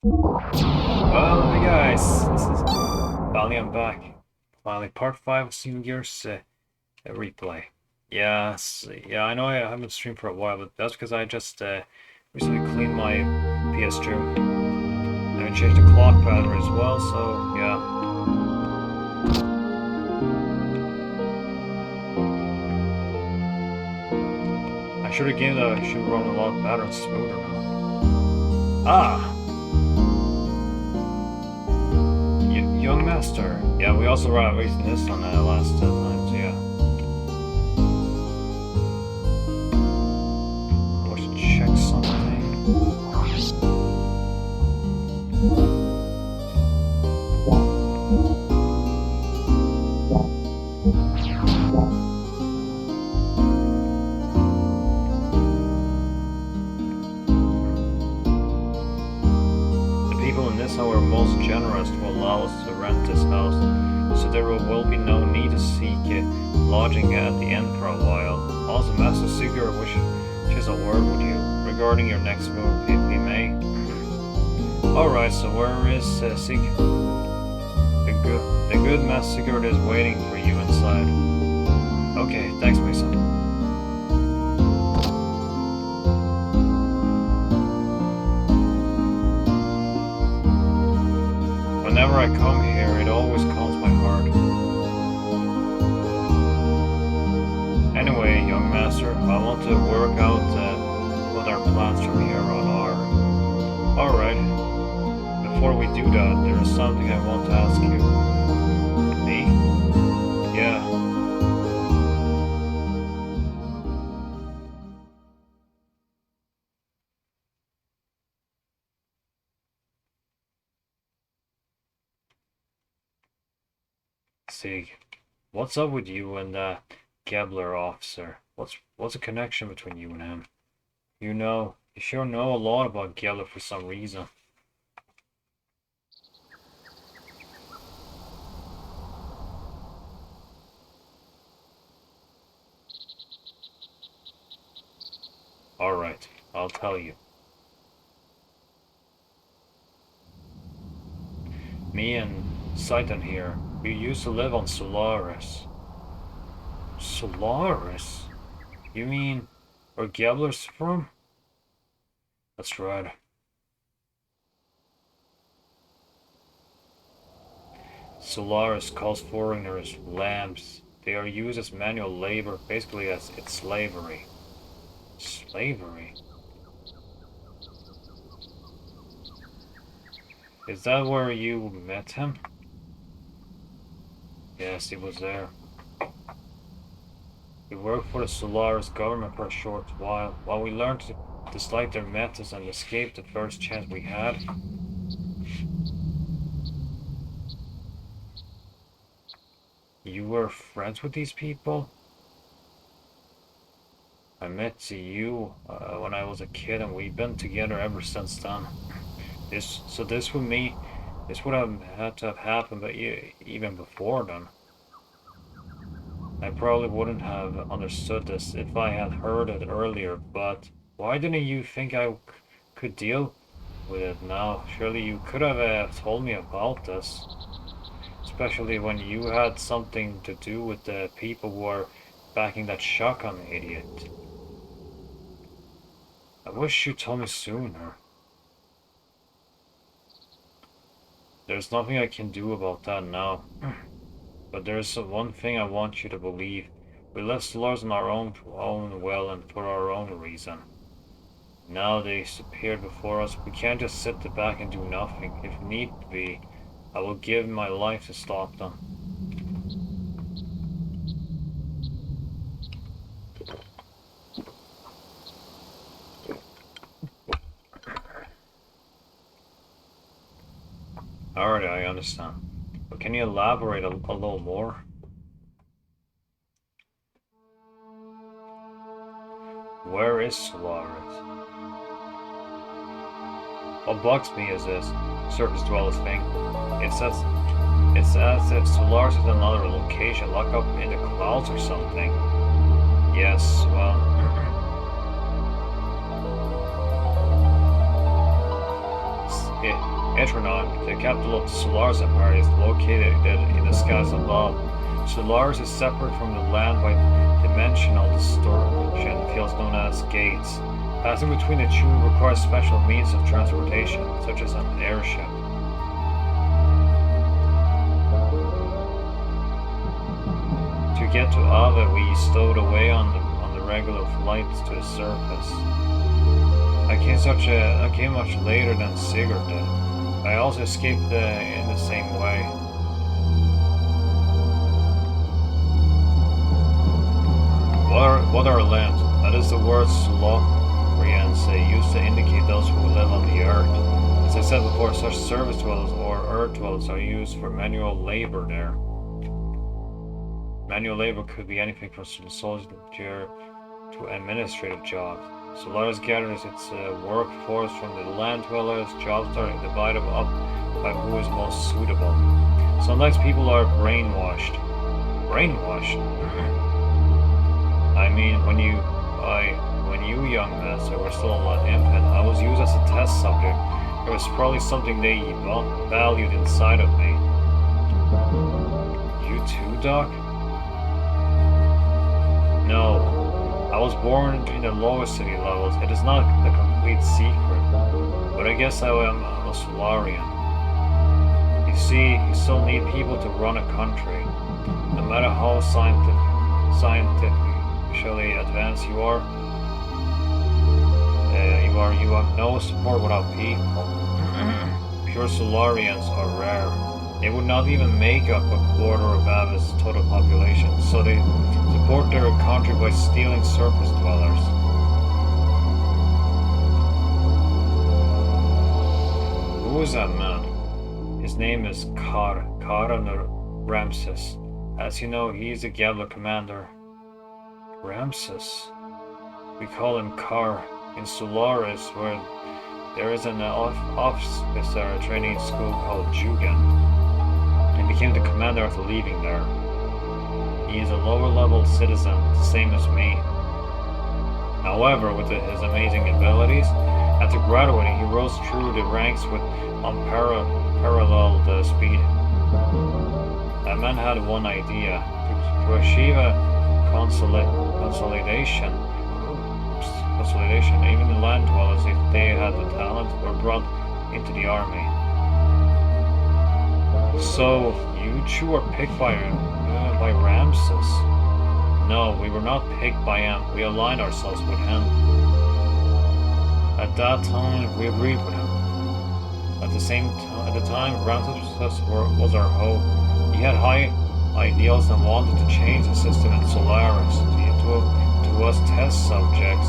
Well, hey guys, this is finally I'm back. Finally, part 5 of Xenogears replay. Yeah, I know I haven't streamed for a while, but that's because I just recently cleaned my PS2. I changed the clock pattern as well, so yeah. I should have gained I should run a lot better and smoother now. Ah! Young Master. Yeah, we also raced this on last time, so yeah. I want to check something. People in this hour are most generous to allow us to rent this house, so there will be no need to seek lodging at the inn for a while. Also, Master Sigurd wishes a word with you regarding your next move, if he may. Alright, so where is Sigurd? The good Master Sigurd is waiting for you inside. Okay, thanks, Mason. Whenever I come here, it always calms my heart. Anyway, young master, I want to work out what our plans from here on are. Alright. Before we do that, there is something I want to ask you. Me? Yeah. Sig, what's up with you and that Gebler officer? What's the connection between you and him? You sure know a lot about Gebler for some reason. Alright, I'll tell you. Me and Saitan here, we used to live on Solaris. Solaris? You mean where Gebler's from? That's right. Solaris calls foreigners lambs. They are used as manual labor, basically as it's slavery. Slavery? Is that where you met him? Yes, he was there. We worked for the Solaris government for a short while we learned to dislike their methods and escaped the first chance we had. You were friends with these people? I met you when I was a kid, and we've been together ever since then. This would have had to have happened, but even before then. I probably wouldn't have understood this if I had heard it earlier, but why didn't you think I could deal with it now? Surely you could have told me about this. Especially when you had something to do with the people who are backing that shotgun idiot. I wish you told me sooner. There's nothing I can do about that now. But there's one thing I want you to believe. We left Solaris on our own will and for our own reason. Now they appeared before us. We can't just sit back and do nothing. If need be, I will give my life to stop them. Alright, I understand. But can you elaborate a little more? Where is Solaris? What bugs me is this surface dwellers thing. It's as if Solaris is another location, locked up in the clouds or something. Yes, well... Eternon, the capital of the Solaris Empire, is located in the skies above. Solaris is separate from the land by dimensional distortion fields known as gates. Passing between the two requires special means of transportation, such as an airship. To get to Ava, we stowed away on the regular flights to the surface. I came much later than Sigurd did. I also escaped in the same way. What are lands? That is the word Solarians used to indicate those who live on the earth. As I said before, such surface dwellers or earth dwellers are used for manual labor there. Manual labor could be anything from soldier to administrative jobs. Solaris gathers its workforce from the land dwellers. Jobs are divided up by who is most suitable. Sometimes people are brainwashed. Brainwashed? I mean, when you young master were still an infant, I was used as a test subject. There was probably something they valued inside of me. You too, Doc? No. I was born in the lowest city levels. It is not a complete secret. But I guess I am a Solarian. You see, you still need people to run a country. No matter how scientifically advanced you are, you have no support without people. Pure Solarians are rare. They would not even make up a quarter of Ava's total population, so they support their country by stealing surface dwellers. Who is that man? His name is Karan Ramses. As you know, he is the Gabler commander. Ramses? We call him Kar. In Solaris, where there is an officer training school called Jugan, and became the commander after leaving there. He is a lower-level citizen, the same as me. However, with his amazing abilities, after graduating, he rose through the ranks with unparalleled speed. That man had one idea: to achieve a consolidation. Even the land dwellers, if they had the talent, were brought into the army. So, you two were picked by Ramses? No, we were not picked by him. We aligned ourselves with him. At that time, we agreed with him. At the time, Ramses was our hope. He had high ideals and wanted to change the system in Solaris to us test subjects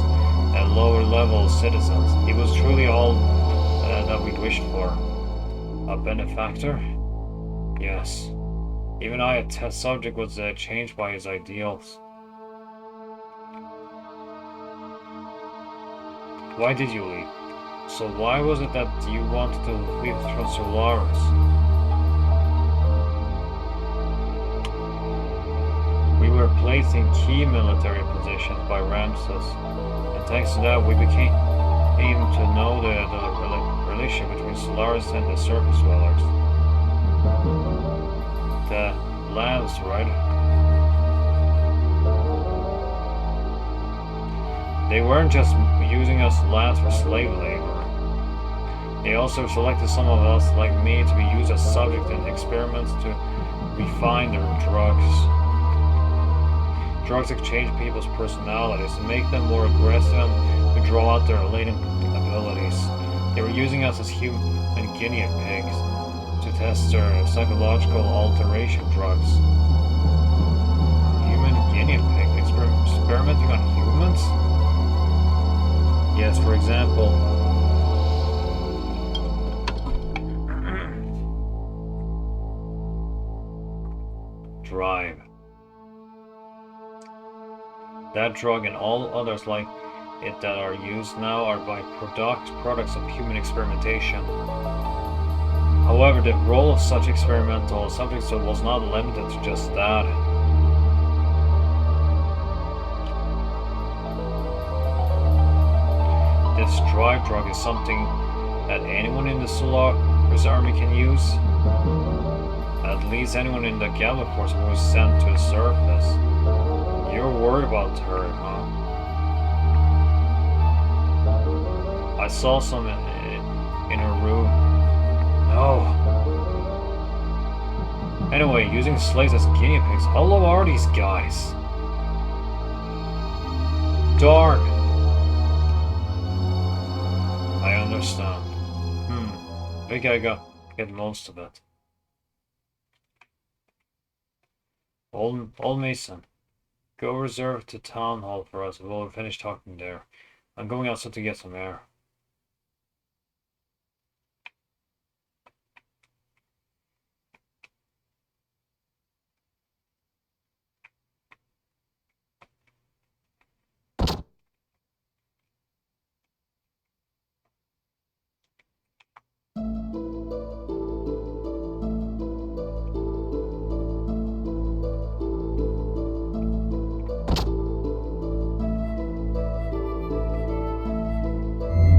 and lower-level citizens. He was truly all that we'd wished for. A benefactor? Yes. Even I, a test subject, was changed by his ideals. Why did you leave? So why was it that you wanted to leave from Solaris? We were placed in key military positions by Ramses. Thanks to that, we became to know the relation between Solaris and the surface dwellers. The lands, right? They weren't just using us lands for slave labor. They also selected some of us, like me, to be used as subjects in experiments to refine their drugs. Drugs that change people's personalities to make them more aggressive and to draw out their latent abilities. They were using us as human guinea pigs to test their psychological alteration drugs. Human guinea pig? Experimenting on humans? Yes, for example, drive. That drug and all others like it that are used now are by products of human experimentation. However, the role of such experimental subjects was not limited to just that. This drive drug is something that anyone in the Solaris His army can use. At least anyone in the Gallop force was sent to the surface. You're worried about her, huh? I saw some in her room. No. Anyway, using slaves as guinea pigs, how low are these guys? Darn. I understand. I think I get most of it. Old Mason, go reserve the town hall for us. We'll finish talking there. I'm going outside to get some air.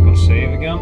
Go save again?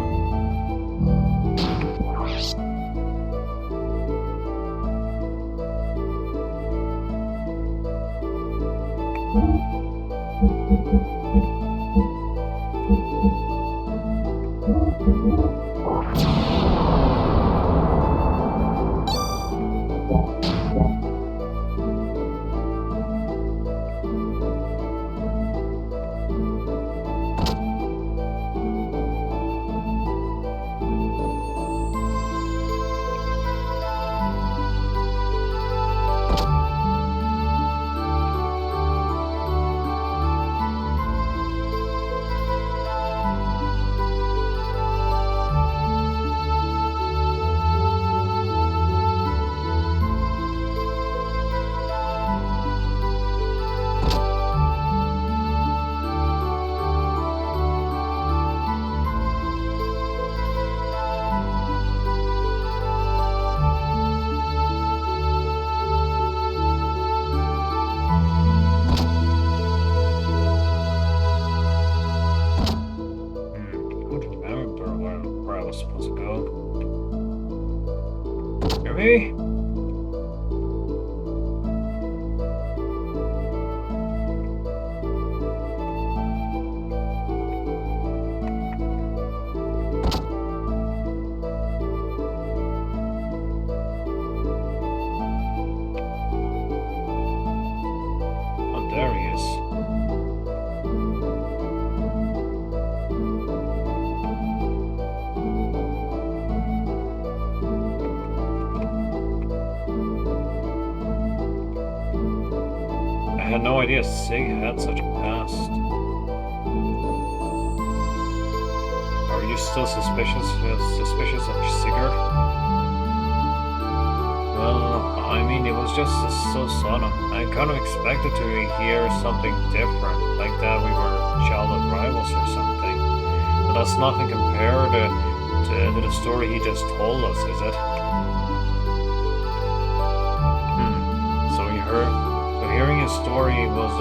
Supposed to go. Hear me? Oh, there he is. I had no idea Sig had such a past. Are you still suspicious of Sigurd? Well, I mean, it was just so sudden. I kind of expected to hear something different, like that we were childhood rivals or something. But that's nothing compared to the story he just told us, is it? Hearing his story was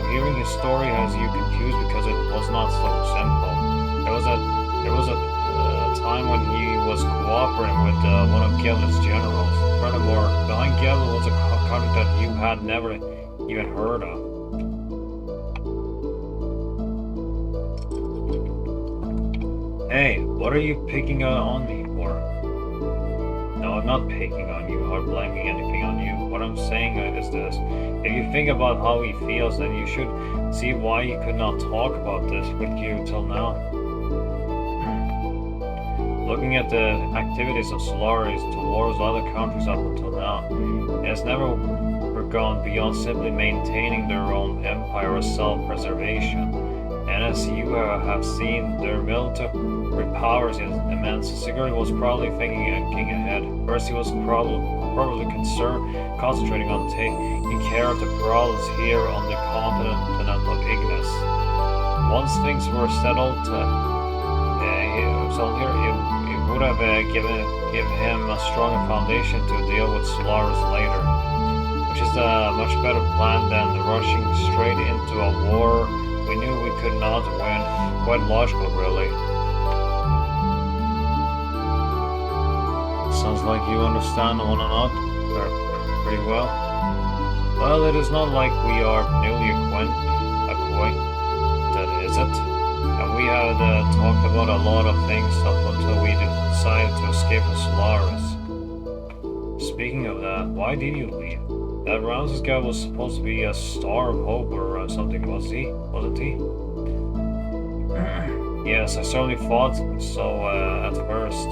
hearing his story has you confused because it was not so simple. There was a time when he was cooperating with one of Geller's generals. Furthermore, behind Geller was a country that you had never even heard of. Hey, what are you picking on me for? No, I'm not picking on you or blaming anything on you. What I'm saying is this. If you think about how he feels, then you should see why he could not talk about this with you till now. Looking at the activities of Solaris towards other countries up until now, it has never gone beyond simply maintaining their own empire or self-preservation. And as you have seen, their military powers is immense. Sigurd was probably thinking ahead. First, he was probably concentrating on taking care of the problems here on the continent of Ignis. Once things were settled here, it would have given him a stronger foundation to deal with Solaris later, which is a much better plan than rushing straight into a war we knew we could not win. Quite logical, really. sounds like you understand one another pretty well. Well, it is not like we are newly acquainted, is it? And we had talked about a lot of things up until we decided to escape from Solaris. Speaking of that, why did you leave? That Ramses guy was supposed to be a star of hope or something, wasn't he? Yes, I certainly thought so at first.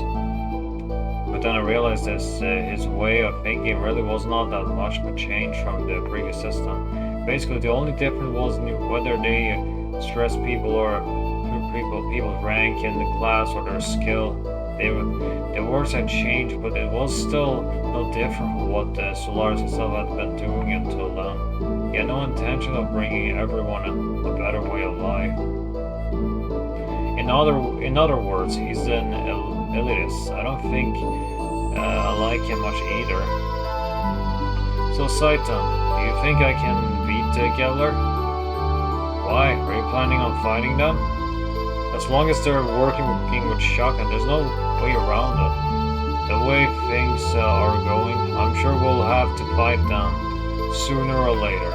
But then I realized his way of thinking really was not that much of a change from the previous system. Basically, the only difference was whether they stress people or people's rank in the class or their skill. The words had changed, but it was still no different from what Solaris itself had been doing until then. He had no intention of bringing everyone a better way of life. In other words, he's an elitist. I don't think I like him much either. So, Saitan, do you think I can beat Geller? Why? Are you planning on fighting them? As long as they're working with Shotgun, there's no way around it. The way things are going, I'm sure we'll have to fight them sooner or later.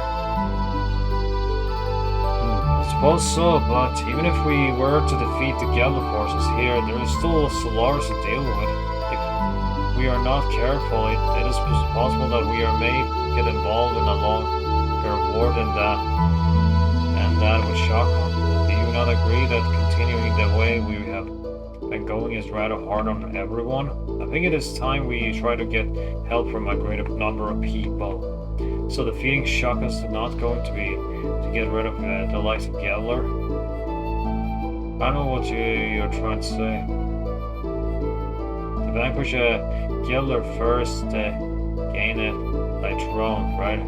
I suppose so, but even if we were to defeat the Geller forces here, there is still Solaris to deal with. If we are not careful, it is possible that we may get involved in a longer war than that with Shotgun. Do you not agree that continuing the way we have been going is rather hard on everyone? I think it is time we try to get help from a greater number of people. So defeating Shotgun is not going to be to get rid of the likes of Geller? I don't know what you're trying to say. To vanquish Geller first, gain a throne, right?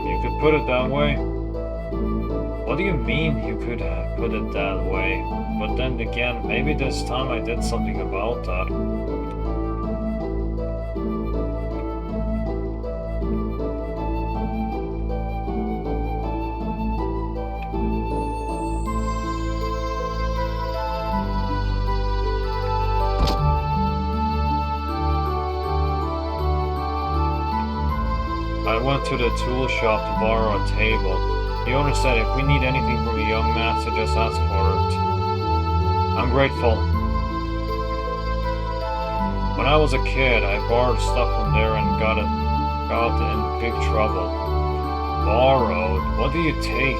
You could put it that way. What do you mean you could put it that way? But then again, maybe this time I did something about that. I went to the tool shop to borrow a table. The owner said if we need anything from a young master, just ask for it. I'm grateful. When I was a kid, I borrowed stuff from there and got in big trouble. Borrowed? What do you take?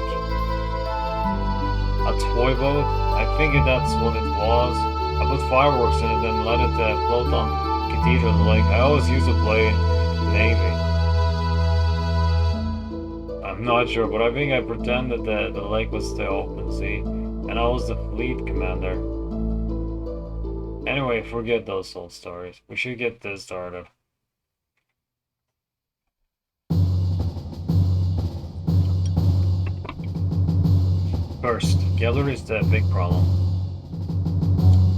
A toy boat? I figured that's what it was. I put fireworks in it and let it float on Cathedral Lake. I always used to play Navy. I'm not sure, but I think I pretended that the lake was the open sea, and I was the fleet commander. Anyway, forget those old stories. We should get this started. First, Geller is the big problem.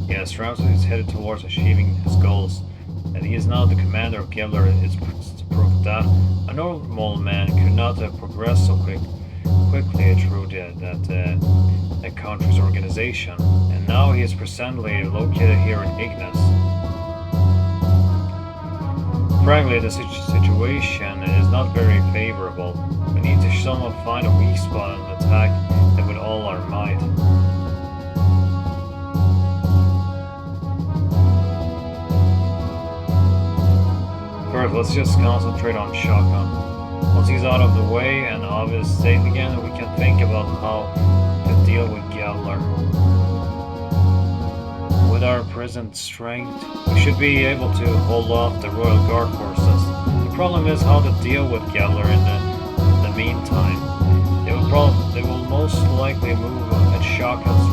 Yes, Ramses is headed towards achieving his goals, and he is now the commander of Geller. It's proof that a normal man could not have progressed so quickly through that country's organization, and now he is presently located here in Ignis. Frankly, the situation is not very favorable. We need to somehow find a weak spot and attack it with all our might. First, let's just concentrate on Shotgun. Once he's out of the way and off his state again, we can think about how to deal with Geller. With our present strength, we should be able to hold off the Royal Guard forces. The problem is how to deal with Geller in the meantime. They will most likely move at Shotgun's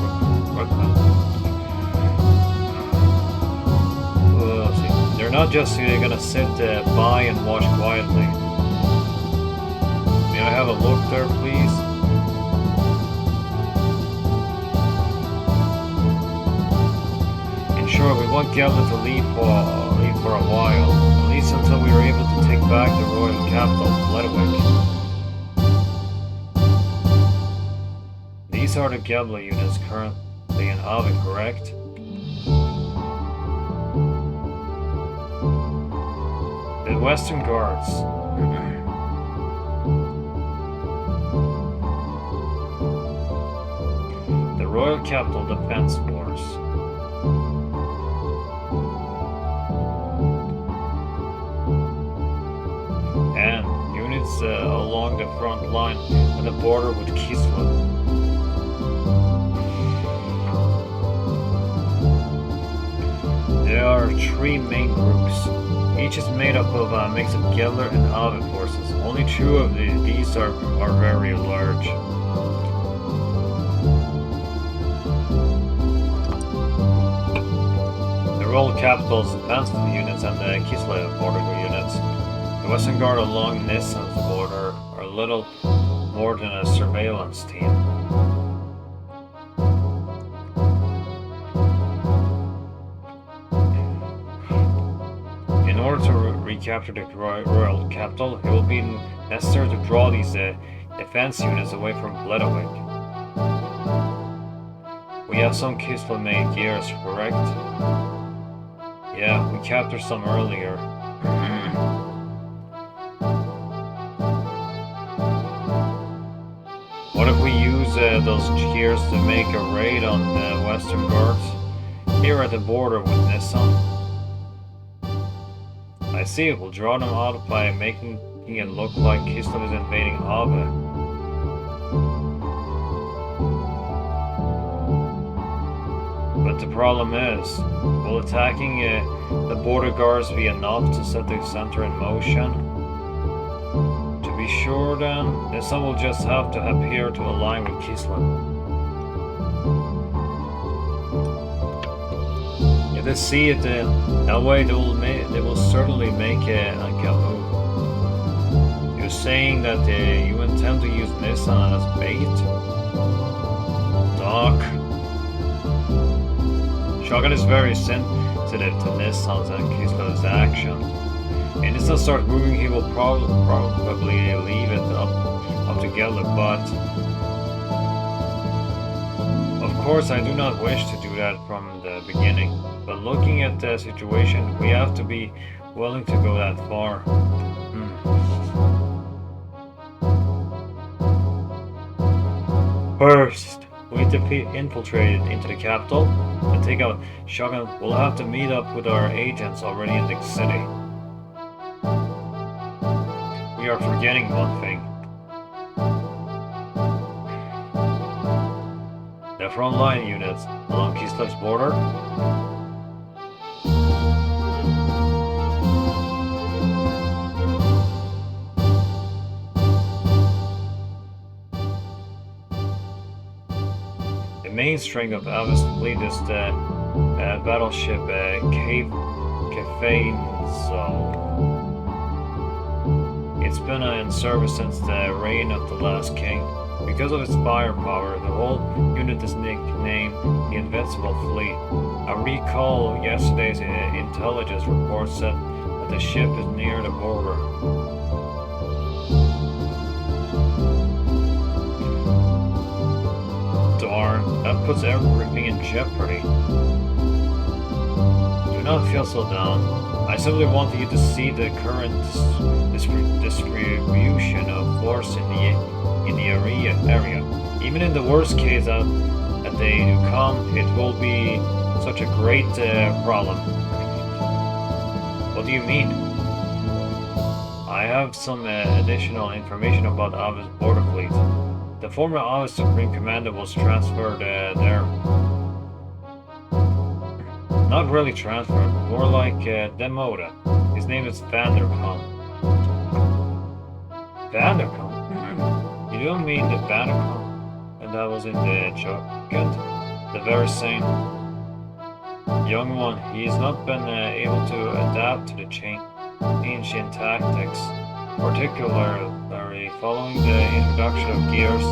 They're not just gonna sit by and watch quietly. May I have a look there, please? And sure, we want Geller to leave for a while, at least until we are able to take back the royal capital, Ledwick. These are the Geller units currently in Ovid, correct? The Western Guards. The Royal Capital Defense Force. And units along the front line at the border with Kislev. There are three main groups. Each is made up of a mix of Geller and Ave forces. Only two of these are very large. The Royal Capital's defensive units and the Kislev border units. The Western Guard along Nissan's border are little more than a surveillance team. In order to recapture the Royal Capital, it will be necessary to draw these defense units away from Bledowik. We have some Kislev-made gears, correct? Yeah, we captured some earlier. What if we use those gears to make a raid on the Western Guards here at the border with Nissan? I see, we'll draw them out by making it look like Kislev is invading Ave. But the problem is, will attacking the border guards be enough to set the center in motion? To be sure then some will just have to appear to align with Kislev. If they see it that way, they will certainly make a move. You're saying that you intend to use Nissan as bait? Doc. Shogun is very sensitive to Nissan's and Kislev's actions. If Nissan starts moving, he will probably leave it up together, but of course I do not wish to do that from the beginning. But looking at the situation, we have to be willing to go that far. First, we need to infiltrate into the capital and take out Shogun. We'll have to meet up with our agents already in the city. We are forgetting one thing. The frontline units along Kislev's border. The mainstream of Ave's fleet is the battleship Kafenzo. It's been in service since the reign of the last king. Because of its firepower, the whole unit is nicknamed the Invincible Fleet. I recall yesterday's intelligence report said that the ship is near the border. Darn, that puts everything in jeopardy. Do not feel so down. I simply want you to see the current distribution of force in the area. Even in the worst case that they do come, it will be such a great problem. What do you mean? I have some additional information about Ave's border fleet. The former Ave Supreme Commander was transferred there. Not really transferred, more like demoted. His name is Vanderkamp. Vanderkamp? You don't mean the Vanderkamp? And that was in the Jugend? The very same. Young one, he has not been able to adapt to the change in tactics, particularly following the introduction of gears.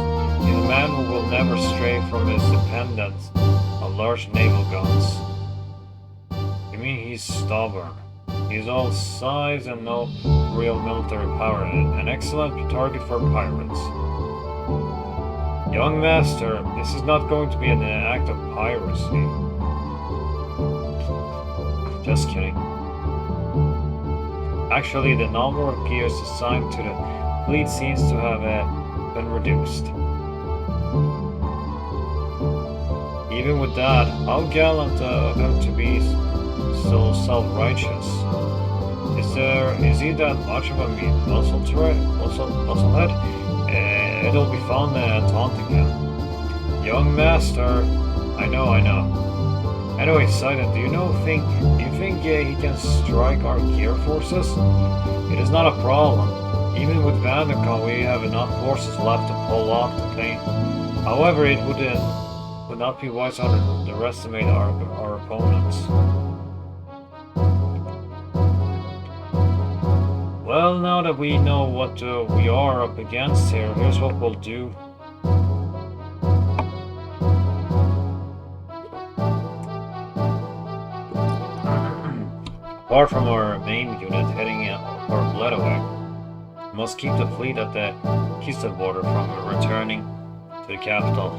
He's a man who will never stray from his dependence on large naval guns. You mean he's stubborn? He's all size and no real military power, an excellent target for pirates. Young master, this is not going to be an act of piracy. Just kidding. Actually, the number of gears assigned to the fleet seems to have been reduced. Even with that, how gallant of him to be so self-righteous. Is he that much of a musclehead? It'll be fun taunting him. Young master, I know. Anyway, Silent, do you think he can strike our gear forces? It is not a problem. Even with Vandercon, we have enough forces left to pull off the plane. However, it would not be wise to underestimate our opponents. Well, now that we know what we are up against here, here's what we'll do. Apart from our main unit heading for Bledaweg, we must keep the fleet at the Kista border from returning to the capital.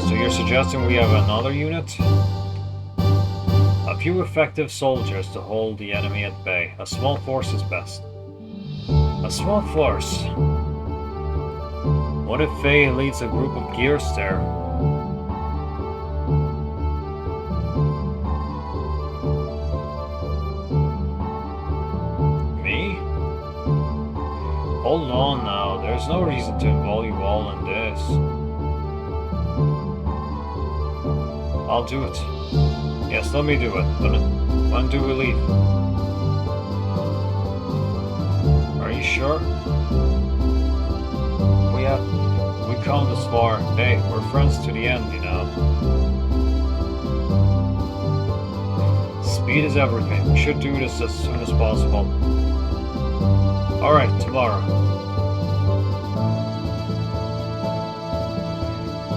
So you're suggesting we have another unit? A few effective soldiers to hold the enemy at bay. A small force is best. A small force? What if Faye leads a group of gears there? Me? Hold on now, there's no reason to involve you all in this. I'll do it. Yes, let me do it. When do we leave? Are you sure? We come this far. Hey, we're friends to the end, you know. Speed is everything. We should do this as soon as possible. Alright, tomorrow.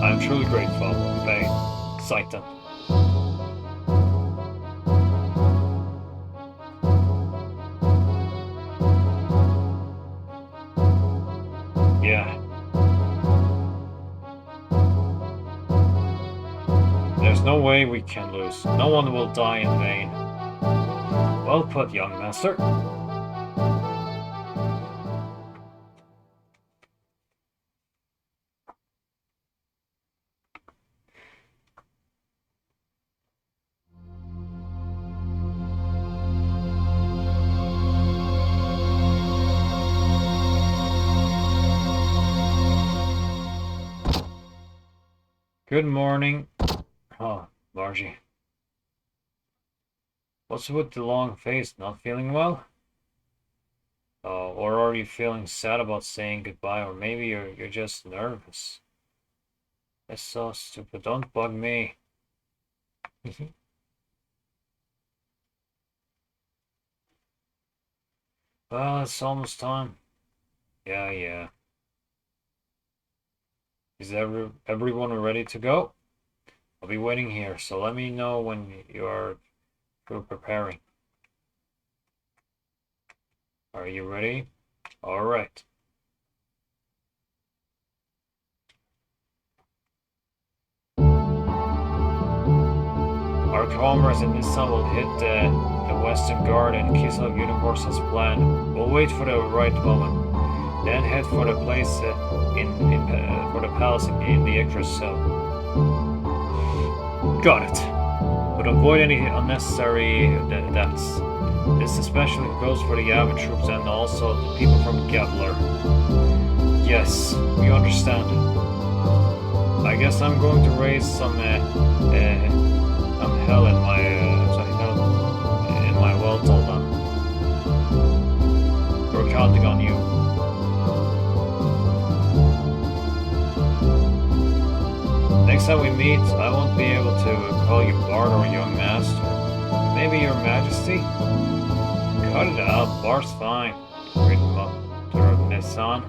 I'm truly grateful, Faye. Satan. Yeah. There's no way we can lose. No one will die in vain. Well put, young master. Good morning. Oh, Margie. What's with the long face? Not feeling well? Or are you feeling sad about saying goodbye? Or maybe you're just nervous. That's so stupid. Don't bug me. Well, it's almost time. Yeah. Is everyone ready to go? I'll be waiting here, so let me know when you're preparing. Are you ready? All right. Our comrades in this time will hit the Western Guard and Kislev Universe as planned. We'll wait for the right moment, then head for the place for the palace in the Ictus cell. Got it. But avoid any unnecessary deaths. This especially goes for the Yavin troops and also the people from Gavlar. Yes, we understand. I guess I'm going to raise some hell in my well-told then. We're counting on you. Next time we meet, I won't be able to call you Bard or Young Master. Maybe Your Majesty? Cut it out, Bard's fine. Great Mother of Nissan.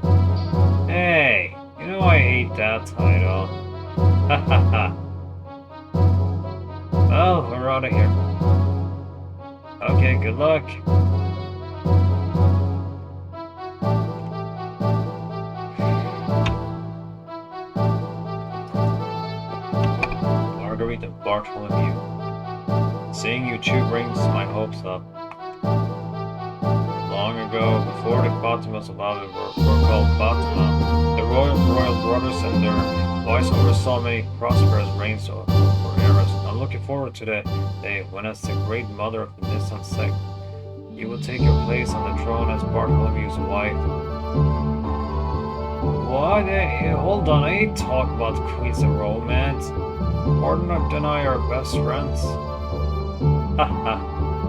Hey, you know I hate that title. Hahaha. Well, we're out of here. Okay, good luck. Margarita bark Bartholomew. Seeing you two brings my hopes up. Long ago, before the Fatimas of Abi were called Fatima, the royal brothers and their wives oversaw many prosperous reigns for eras. I'm looking forward to the day when, as the great mother of the Nissan sect, you will take your place on the throne as Bartholomew's wife. What? Hold on, I ain't talking about queens of romance. Ordinary and I are best friends. Haha,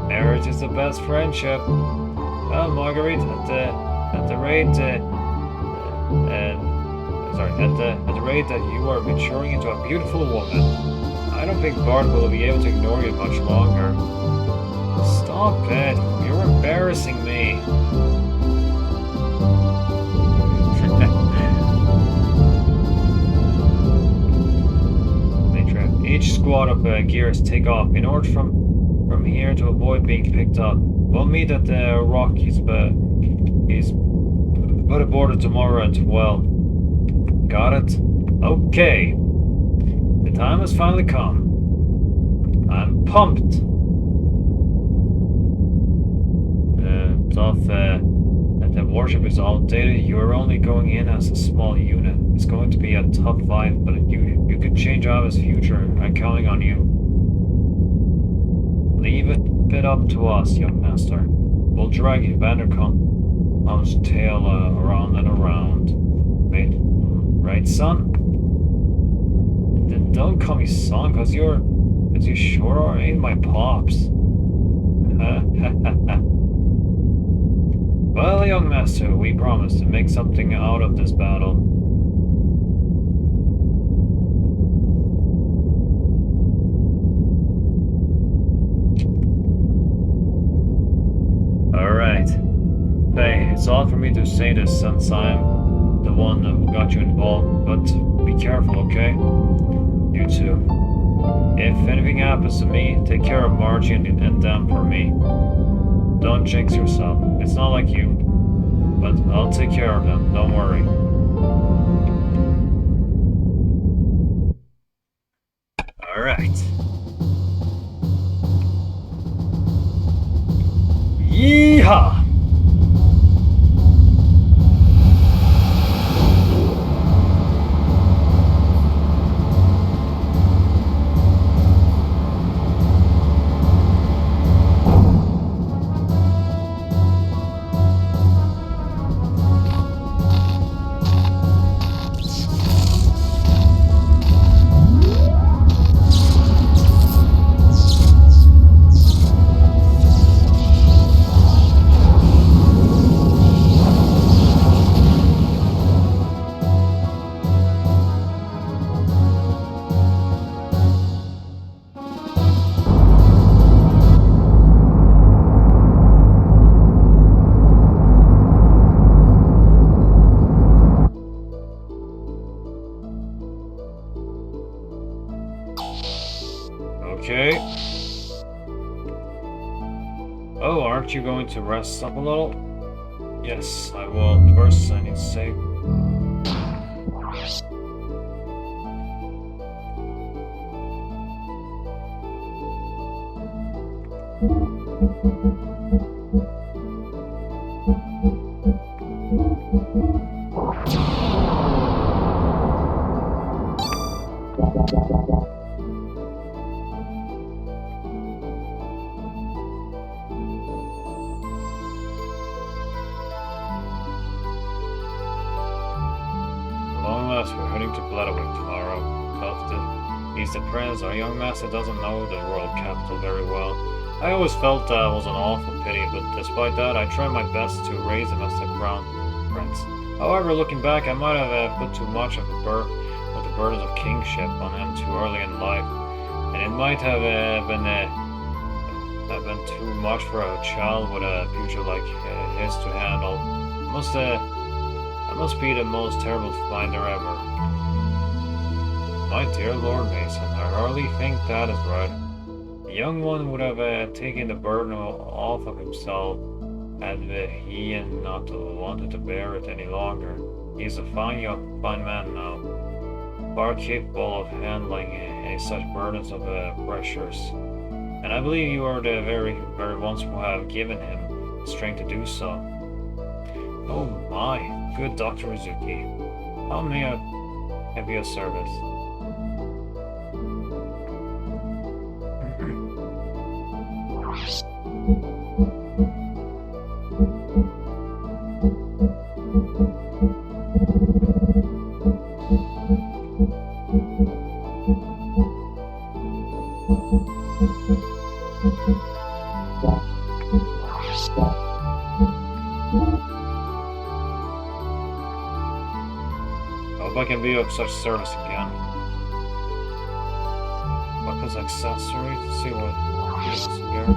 marriage is the best friendship. Well, Marguerite, at the rate that you are maturing into a beautiful woman, I don't think Bart will be able to ignore you much longer. Stop it! You're embarrassing me. Each squad of gears take off in order from here to avoid being picked up. We'll meet at the rock he's put aboard tomorrow at 12. Got it? Okay. The time has finally come. I'm pumped. The warship is outdated. You are only going in as a small unit. It's going to be a tough fight, but you could change Ava's future. I'm counting on you. Leave it up to us, young master. We'll drag Vandercomp's tail around and around. Wait, right, son? Then don't call me son, cause you sure ain't my pops. Well, young master, we promise to make something out of this battle. Alright. Hey, it's odd for me to say this since I'm the one who got you involved, but be careful, okay? You too. If anything happens to me, take care of Margie and them for me. Don't jinx yourself. It's not like you. But I'll take care of them, don't worry. Alright. Yeehaw! Okay. Oh, aren't you going to rest up a little? Yes, I will. First, I need to save. We're heading to Bloodwick tomorrow. He's the prince. Our young master doesn't know the royal capital very well. I always felt that was an awful pity, but despite that, I tried my best to raise him as the crown prince. However, looking back, I might have put too much of the burdens of kingship on him too early in life, and it might have been too much for a child with a future like his to handle. I must be the most terrible finder ever. My dear Lord Mason, I hardly think that is right. The young one would have taken the burden off of himself had he not wanted to bear it any longer. He is a fine man now. far capable of handling any such burdens of pressures. And I believe you are the very ones who have given him the strength to do so. Oh my, good Dr. Mizuki. How may I have your service? I hope I can be of such service again. Weapons accessory to see what is here.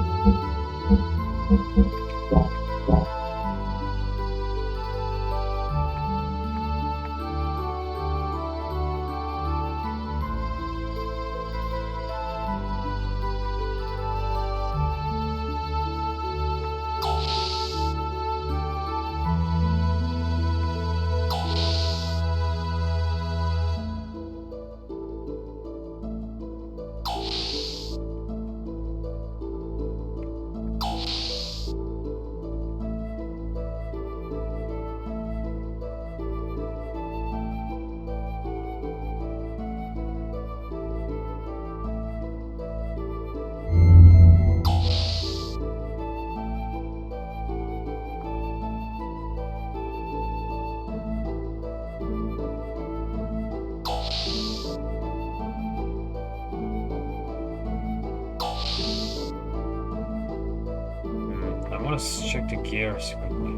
I want to check the gears quickly.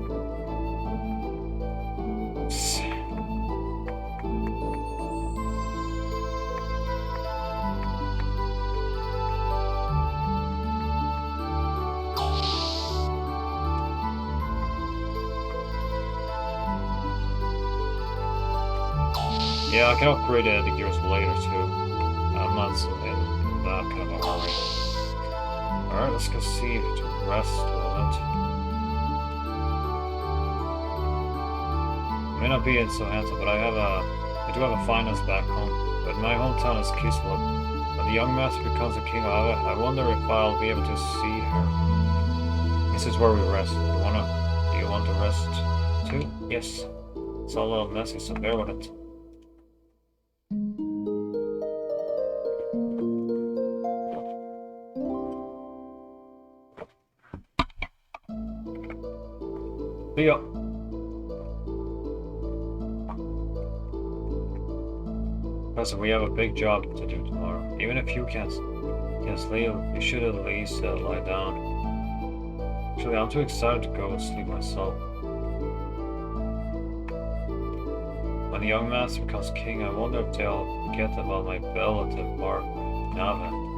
Yeah, I can upgrade the gears later too. I'm not in that kind of a hurry. Alright, let's go see if it's rest will it. May not be so handsome, but I do have a finance back home. But my hometown is Kislev. When the young master becomes a king, however, I wonder if I'll be able to see her. This is where we rest. Do you want to rest too? Yes. It's all a little messy, so bear with it. Yeah. Listen, we have a big job to do tomorrow. Even if you can't sleep, you should at least lie down. Actually, I'm too excited to go and sleep myself. When the young master becomes king, I wonder if they'll forget about my relative Mark Nava.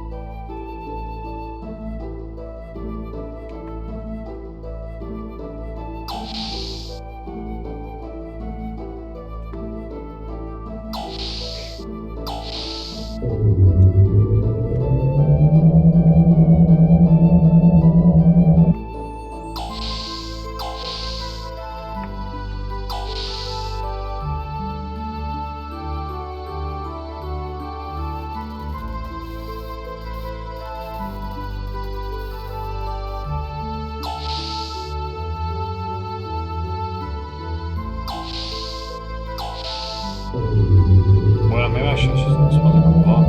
Well, maybe I should just supposed to go on.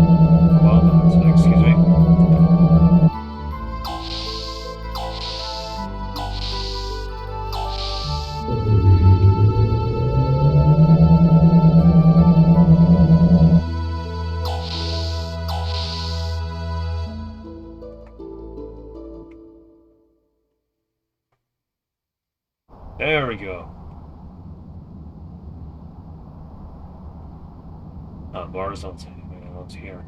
Excuse me. There we go. Bars on here.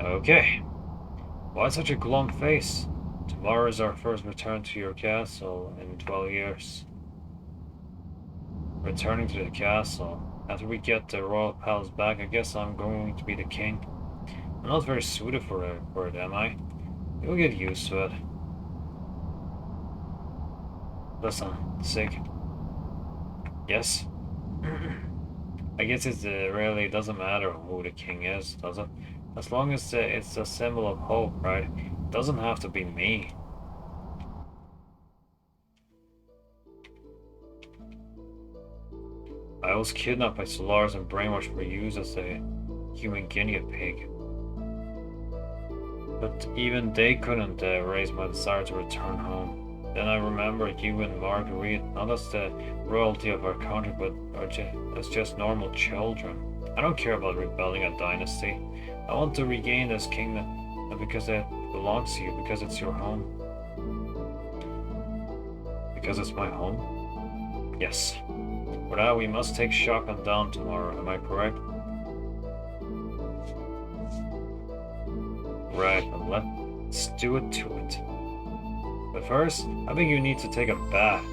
Okay. Why such a glum face? Tomorrow is our first return to your castle in 12 years. Returning to the castle. After we get the royal palace back, I guess I'm going to be the king. I'm not very suited for it, am I? You'll get used to it. Listen, Sig. Yes? I guess it really doesn't matter who the king is, does it? As long as it's a symbol of hope, right? It doesn't have to be me. I was kidnapped by Solars and brainwashed for use as a human guinea pig. But even they couldn't erase my desire to return home. Then I remembered you and Marguerite, not as the royalty of our country, but as just normal children. I don't care about rebuilding a dynasty. I want to regain this kingdom, and because it belongs to you, because it's your home. Because it's my home? Yes. For that, we must take Shotgun down tomorrow, am I correct? Right, and let's do it to it. But first, I think you need to take a bath.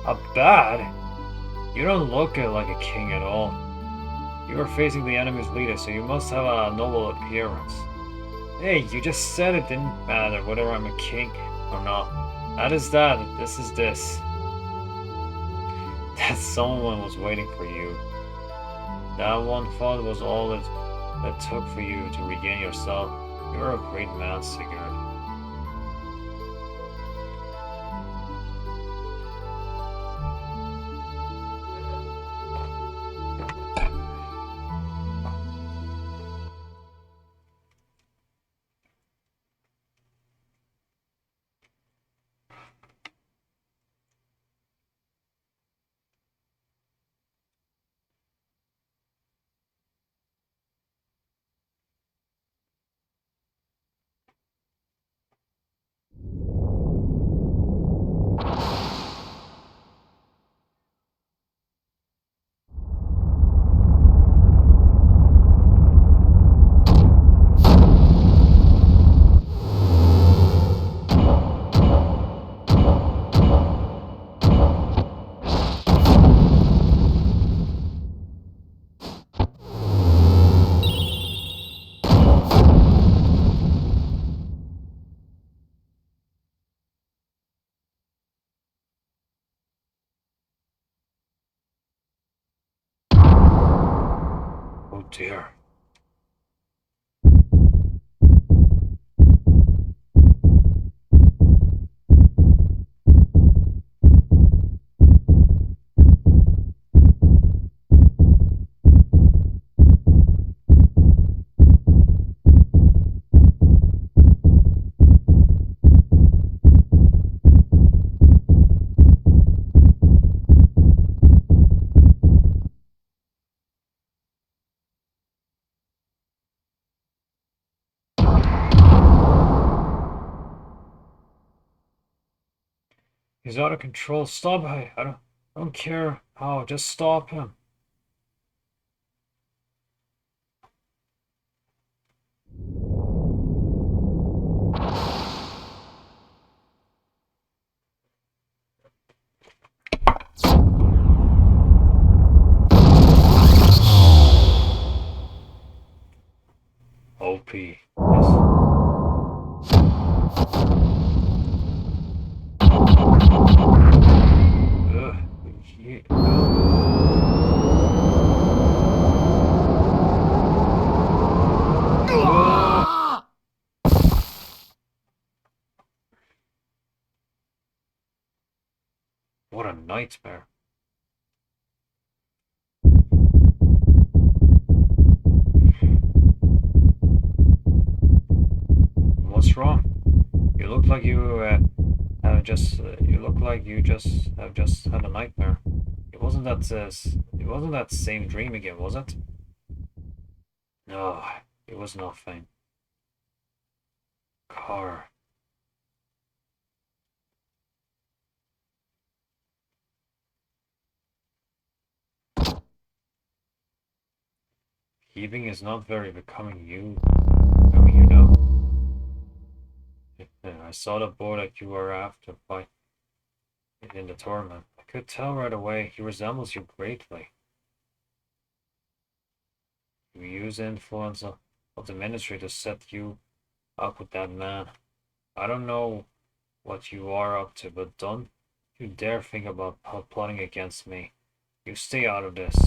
A bath? You don't look like a king at all. You are facing the enemy's leader, so you must have a noble appearance. Hey, you just said it didn't matter whether I'm a king or not. That is that, this is this. That someone was waiting for you. That one thought was all it took for you to regain yourself. You're a great man, Sigurd. Oh dear. He's out of control. Stop! I don't care how. Just stop him. OP. Yes. Ugh. What a nightmare. What's wrong? You look like you look like you just have just had a nightmare. It wasn't that same dream again, was it? No, it was nothing. Car. Heaving is not very becoming you. I mean, you know. I saw the boy that you were after by in the tournament. I could tell right away he resembles you greatly. You use the influence of the ministry to set you up with that man. I don't know what you are up to, but don't you dare think about plotting against me. You stay out of this.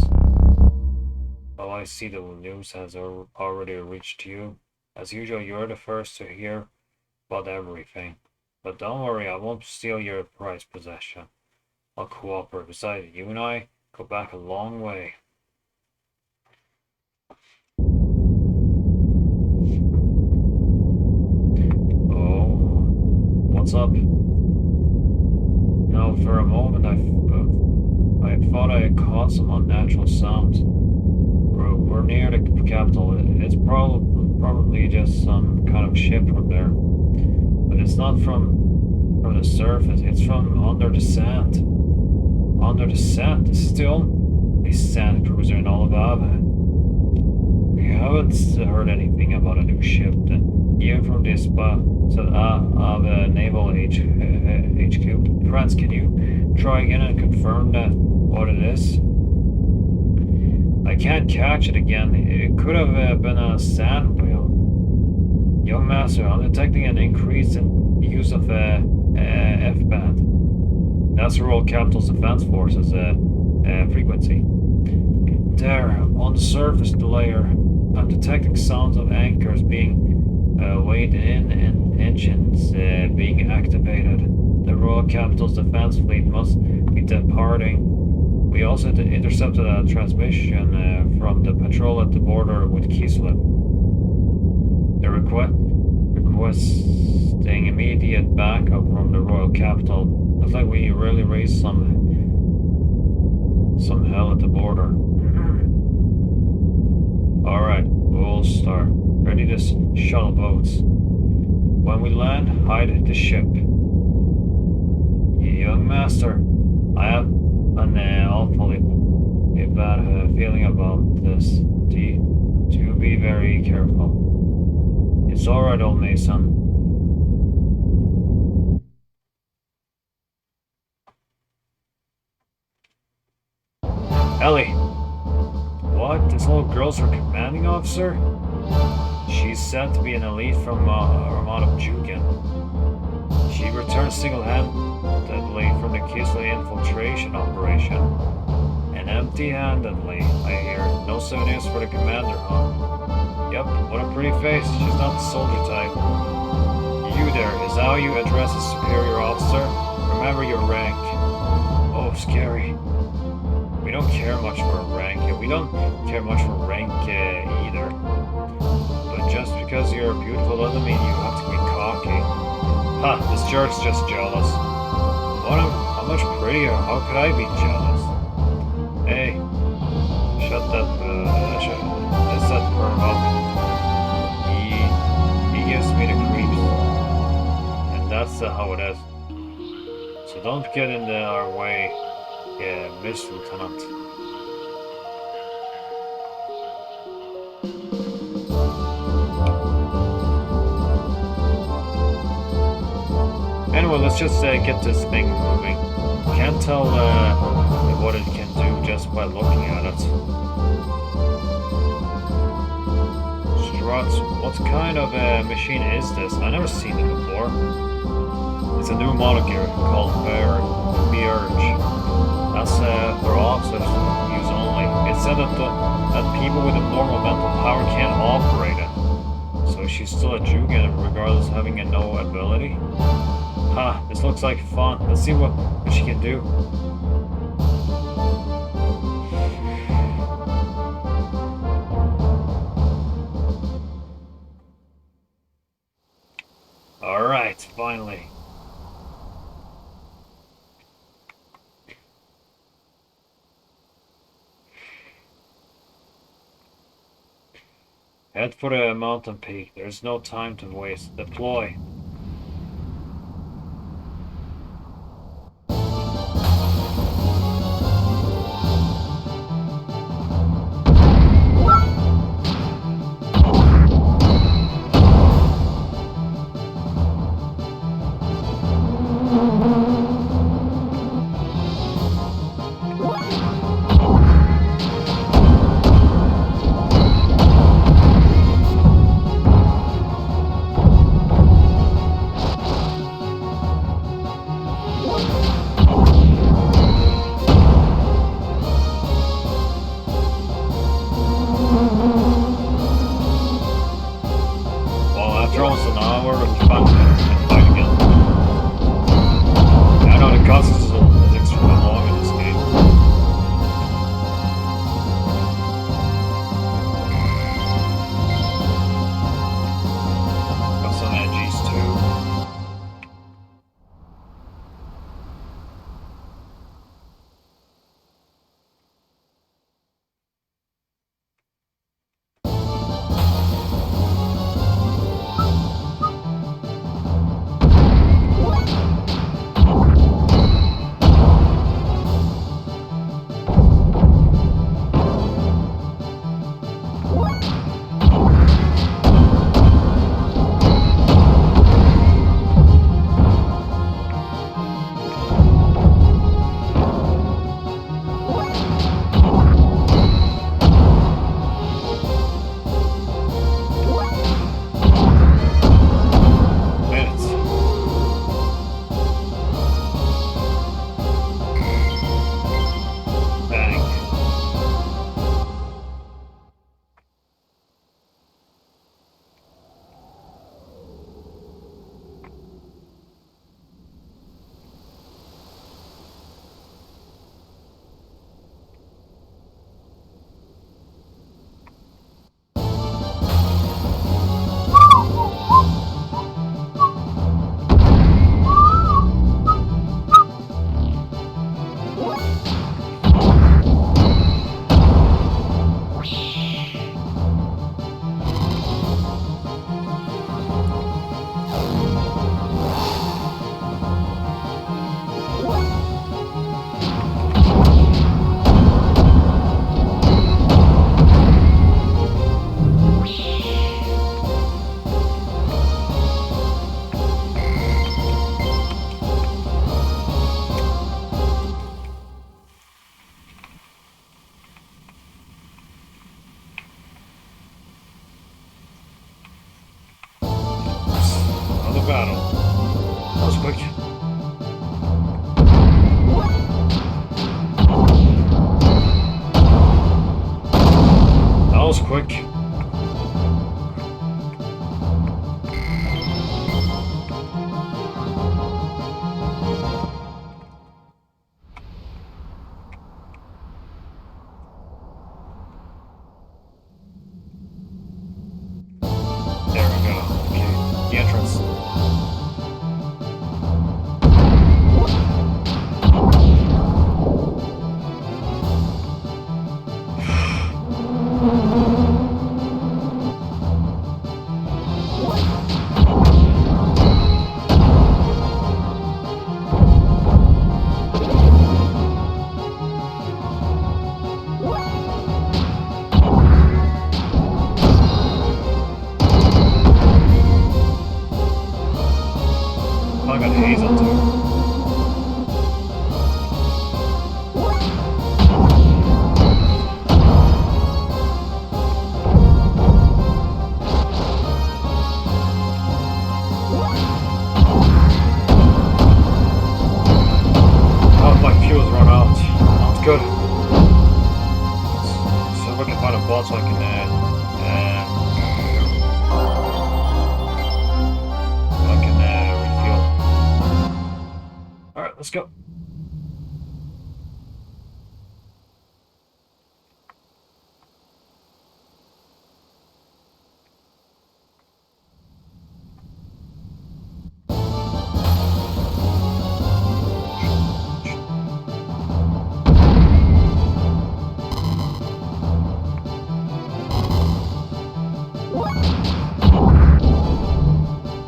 Well, I see the news has already reached you. As usual, you're the first to hear about everything. But don't worry, I won't steal your prized possession. I'll cooperate. Besides, you and I go back a long way. Oh, what's up? No, for a moment I thought I had caught some unnatural sounds. We're near the capital. It's probably just some kind of ship from there. But it's not from the surface. It's from under the sand. Under the sand? This is the only sand cruiser in all of Ava. We haven't heard anything about a new ship. Even from this Ava Naval HQ. France, can you try again and confirm that what it is? I can't catch it again. It could have been a sand whale. Young Master, I'm detecting an increase in use of F-band. That's the Royal Capital's Defense Forces frequency. There, on the surface of the layer, I'm detecting sounds of anchors being weighed in and engines being activated. The Royal Capital's Defense Fleet must be departing. We also intercepted a transmission from the patrol at the border with Kislev. The requesting immediate backup from the Royal Capital. Looks like we really raised some hell at the border. Alright, we'll start. Ready to shuttle boats. When we land, hide the ship. Young Master, I have an awfully bad feeling about this. Do be very careful. It's alright, old Mason. Ellie! What? This little girl's her commanding officer? She's said to be an elite from Armada Jugan. She returned single-handedly from the Kislev infiltration operation. And empty-handedly, I hear. No souvenirs for the commander, huh? Yep, what a pretty face. She's not the soldier type. You there, is that how you address a superior officer? Remember your rank. Oh, scary. We don't care much for rank. We don't care much for rank either. But just because you're beautiful doesn't mean you have to be cocky. Ha, this jerk's just jealous. How much prettier? How could I be jealous? Hey, shut that perm up. He gives me the creeps. And that's how it is. So don't get in our way, Miss Lieutenant. Anyway, let's just get this thing moving. Can't tell what it can do just by looking at it. Struts, what kind of machine is this? I've never seen it before. It's a new model gear called Verge. That's for officers use only. It said that people with abnormal mental power can't operate it. So she's still a Jugan regardless of having no ability? Ha, this looks like fun. Let's see what she can do. Alright, finally. Head for the mountain peak. There's no time to waste. Deploy. quick. There we go. Okay, the entrance. I got Hazel too. Oh, my fuel's run out. Not good. So if I can find a bot so I can refuel. Alright, let's go.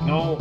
No.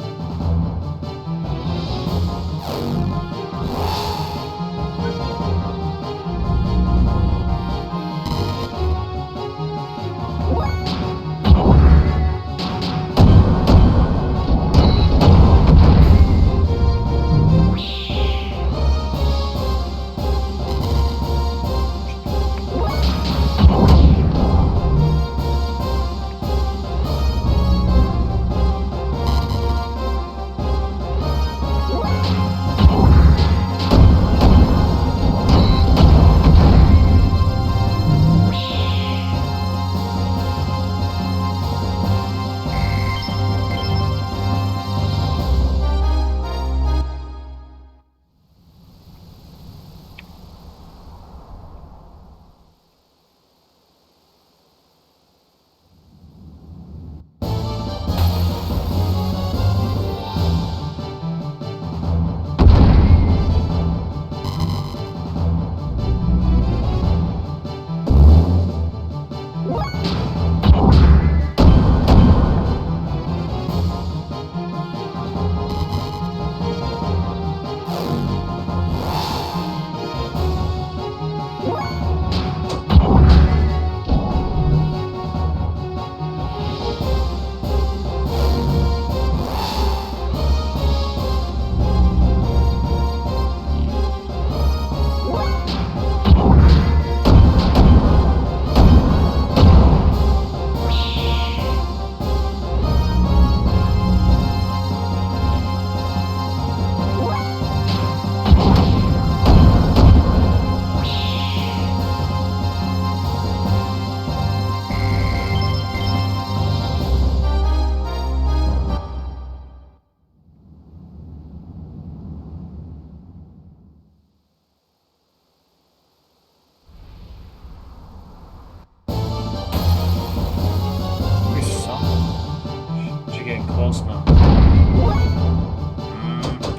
Close now.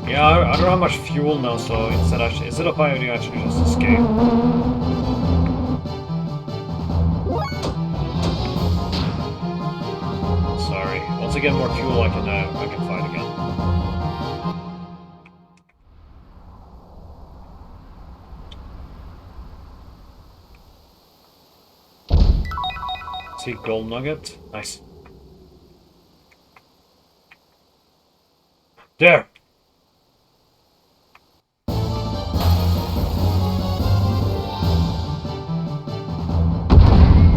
Yeah, I don't have much fuel now, so instead of fighting, I should just escape. Sorry. Once I get more fuel, I can fight again. See, gold nugget. Nice. There!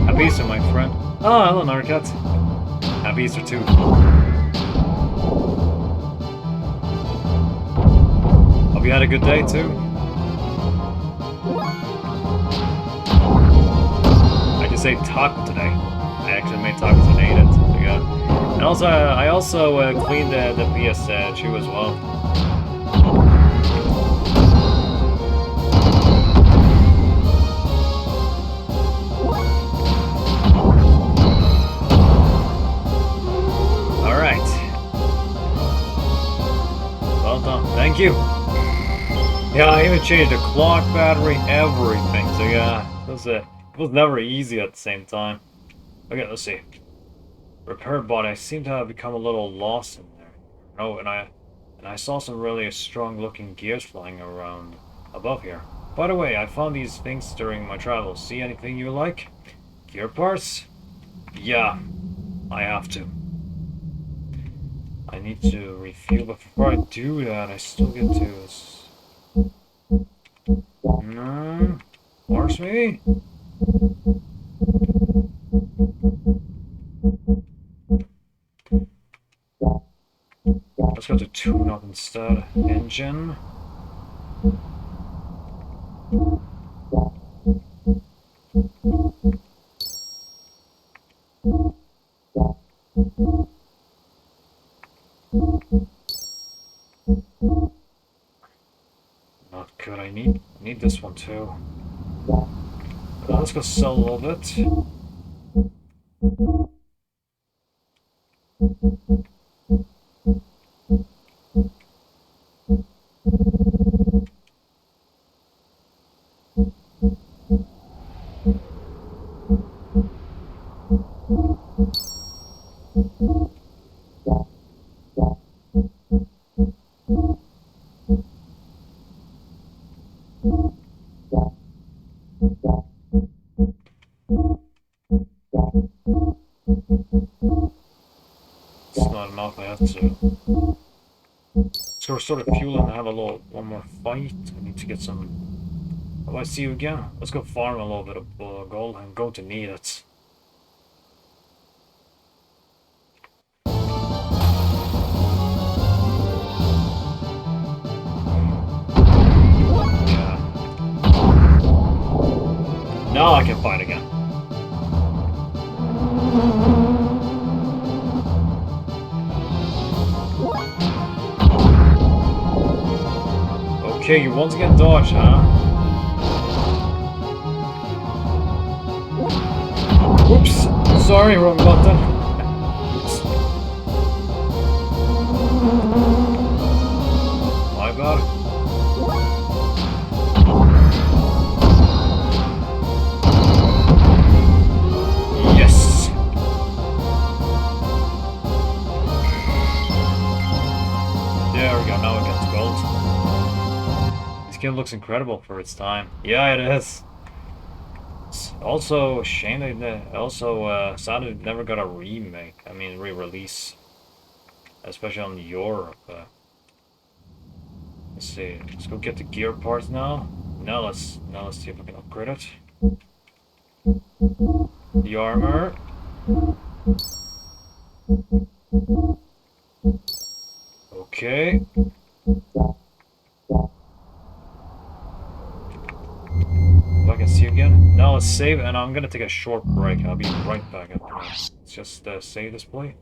Happy Easter, my friend. Oh, hello, Narcat. Happy Easter, too. Hope you had a good day, too. I can say taco today. main targets and ate it. So yeah. And also, I also cleaned the PS2 as well. Alright. Well done. Thank you. Yeah, I even changed the clock, battery, everything. So yeah, it was never easy at the same time. Okay, let's see. Repair bot. I seem to have become a little lost in there. Oh, and I saw some really strong-looking gears flying around above here. By the way, I found these things during my travels. See anything you like? Gear parts? Yeah, I have to. I need to refuel, but before I do that, I still get to... No? Force me? Let's go to tune-up instead. Engine. Not good. I need this one too. Let's go sell a little bit. It's not enough. I have to. So we're sort of fueling to have a one more fight. I need to get some. Oh, I see you again. Let's go farm a little bit of gold. I'm going to need it. Yeah. Now I can fight again. Okay, you once again dodge, huh? Whoops! Sorry, wrong button. Oops. My bad. Yes! There we go, now we got gold. This game looks incredible for its time. Yeah, it is. It's also a shame that sad it never got a remake. I mean, re-release, especially on Europe. Let's see. Let's go get the gear parts now. Now let's see if we can upgrade it. The armor. Okay. If I can see you again. Now let's save, and I'm gonna take a short break. I'll be right back after that. Let's just save this play.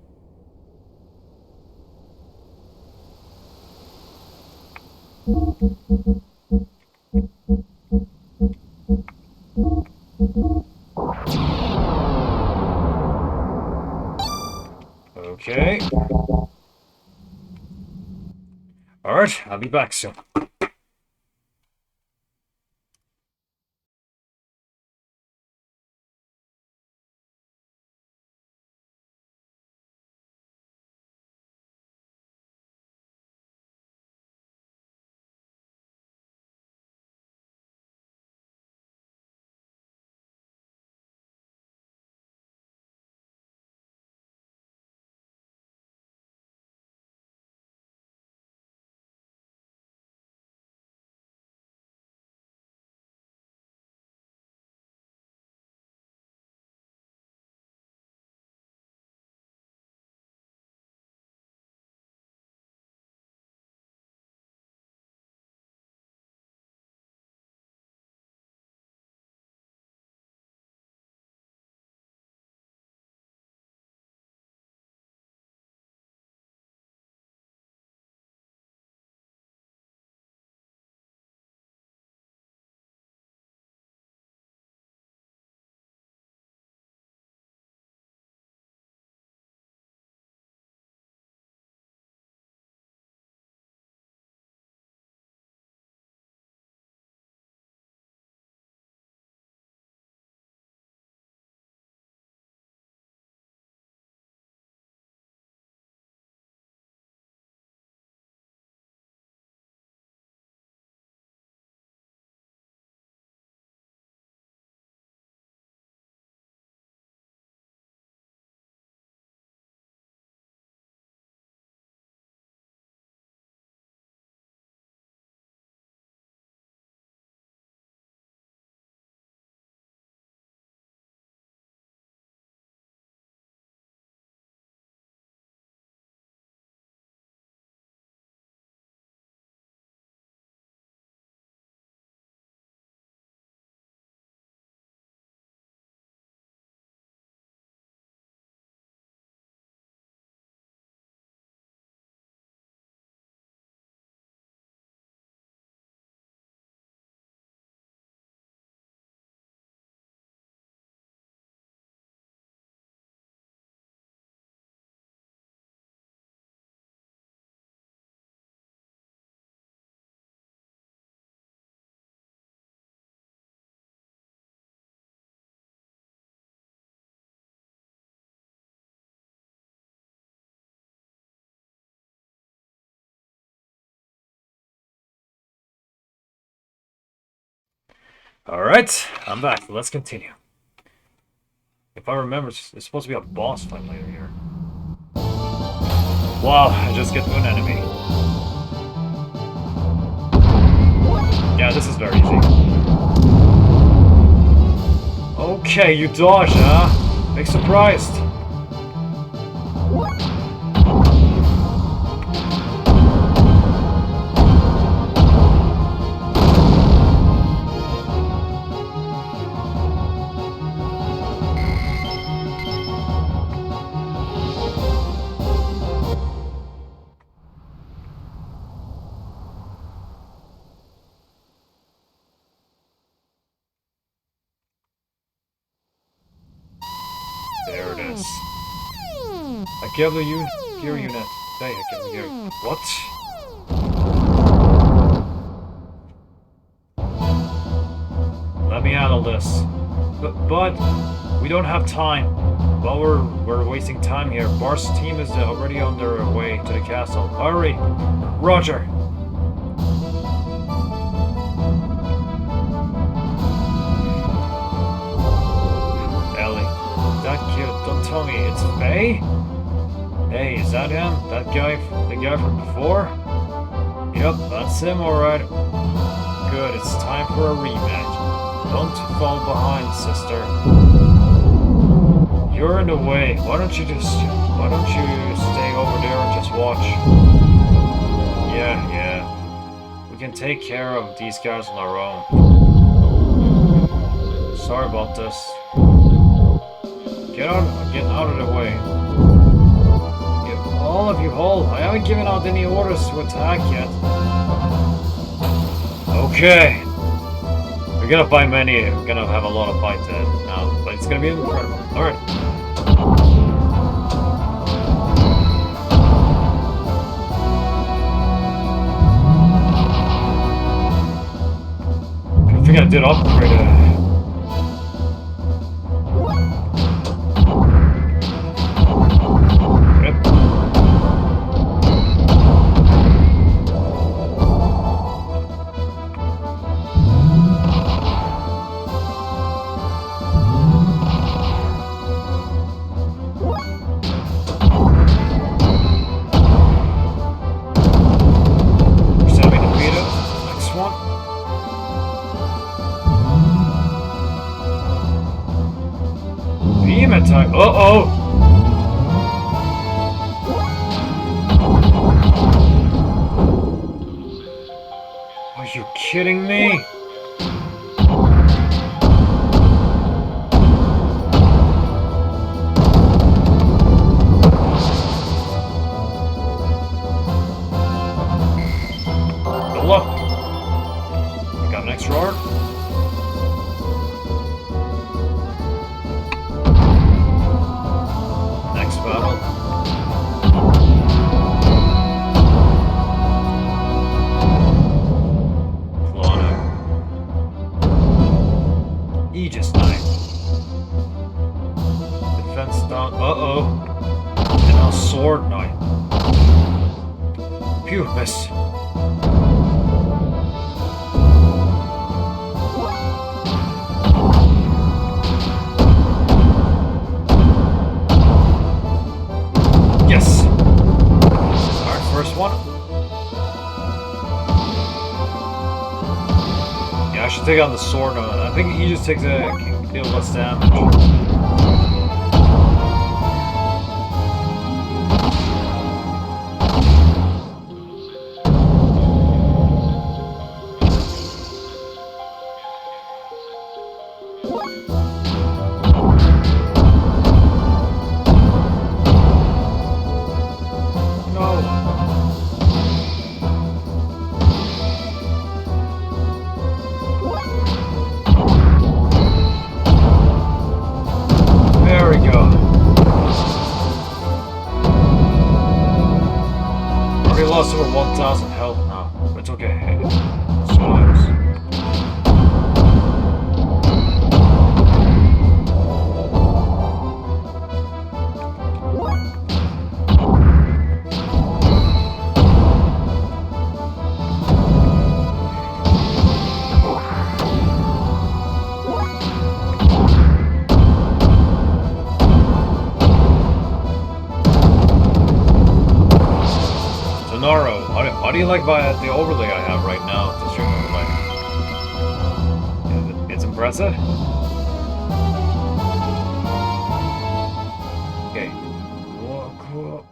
Okay. Alright, I'll be back soon. Alright, I'm back. Let's continue. If I remember, it's supposed to be a boss fight later here. Wow, I just get to an enemy. Yeah, this is very easy. Okay, you dodge, huh? Big surprised. There it is. I give the gear unit. Say I give the gear. What? Let me handle this. But we don't have time. Well, we're wasting time here. Bar's team is already on their way to the castle. Hurry! Roger! Don't tell me it's Faye? Hey, is that him? That guy, the guy from before? Yep, that's him, alright. Good, it's time for a rematch. Don't fall behind, sister. You're in the way. Why don't you stay over there and just watch? Yeah. We can take care of these guys on our own. Sorry about this. Get out of the way. All of you hold. I haven't given out any orders to attack yet. Okay. We're gonna fight many. We're gonna have a lot of fights now, but it's gonna be incredible. Alright. I think I did upgrade it. Attack. Uh-oh! Are you kidding me? Hold up. I got an extra art. Aegis Knight. Defense down. Uh-oh. And now Sword Knight. Phew, miss. Yes. Alright, first one. Yeah, I should take out the sword on it. I think he just takes a deal less damage. Lost over 1,000 health now, but it's okay. Survives. do you like by the overlay I have right now? The stream overlay. It's impressive. Okay. Whoa, cool.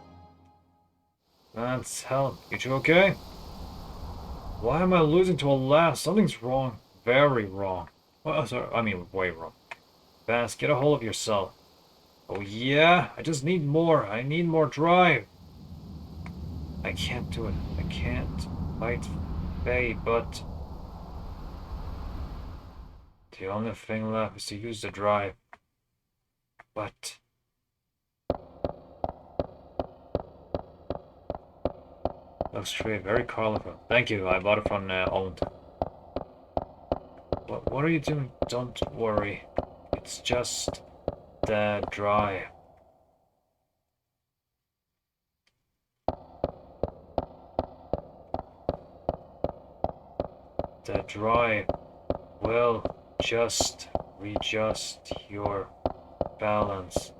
That's hell. You two okay? Why am I losing to a laugh? Something's wrong. Very wrong. Well, sorry, I mean, way wrong. Vance, get a hold of yourself. Oh yeah? I just need more. I need more drive. I can't do it. I can't fight Faye, but the only thing left is to use the drive. But looks straight, very colorful. Thank you. I bought it from Owned. What are you doing? Don't worry. It's just the drive. The drive will just readjust your balance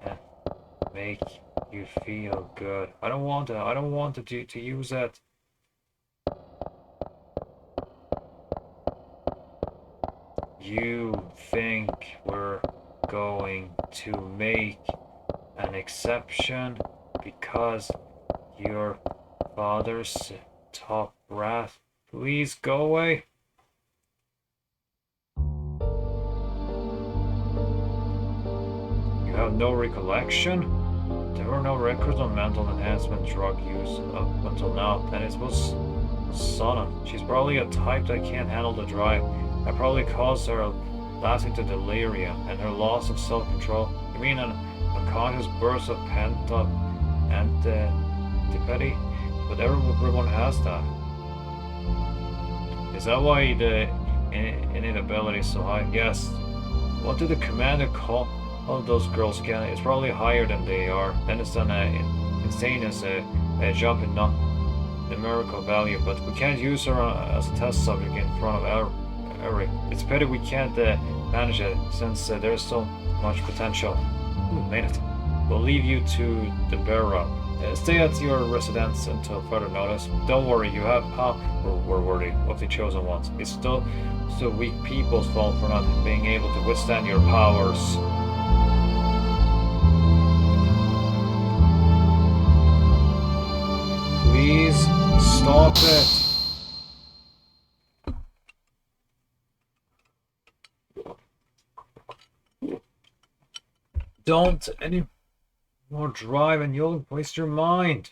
and make you feel good. I don't want to use that. You think we're going to make an exception because your father's top rat? Please go away. You have no recollection? There were no records on mental enhancement drug use up until now. And it was Sodom. She's probably a type that can't handle the drive. I probably caused her lapsing to delirium and her loss of self-control. You mean an unconscious burst of pent-up antipathy? But everyone has that. Is that why the inability is so high? Yes. What did the commander call all those girls again? It's probably higher than they are. Then it's an insane as a jump in numerical value. But we can't use her as a test subject in front of Eric. It's better we can't manage it since there's so much potential. Ooh, made it. We'll leave you to the barrel. Stay at your residence until further notice. Don't worry, you have we're worthy of the chosen ones. It's still so weak people's fault for not being able to withstand your powers. Please stop it. Don't any more drive and you'll waste your mind.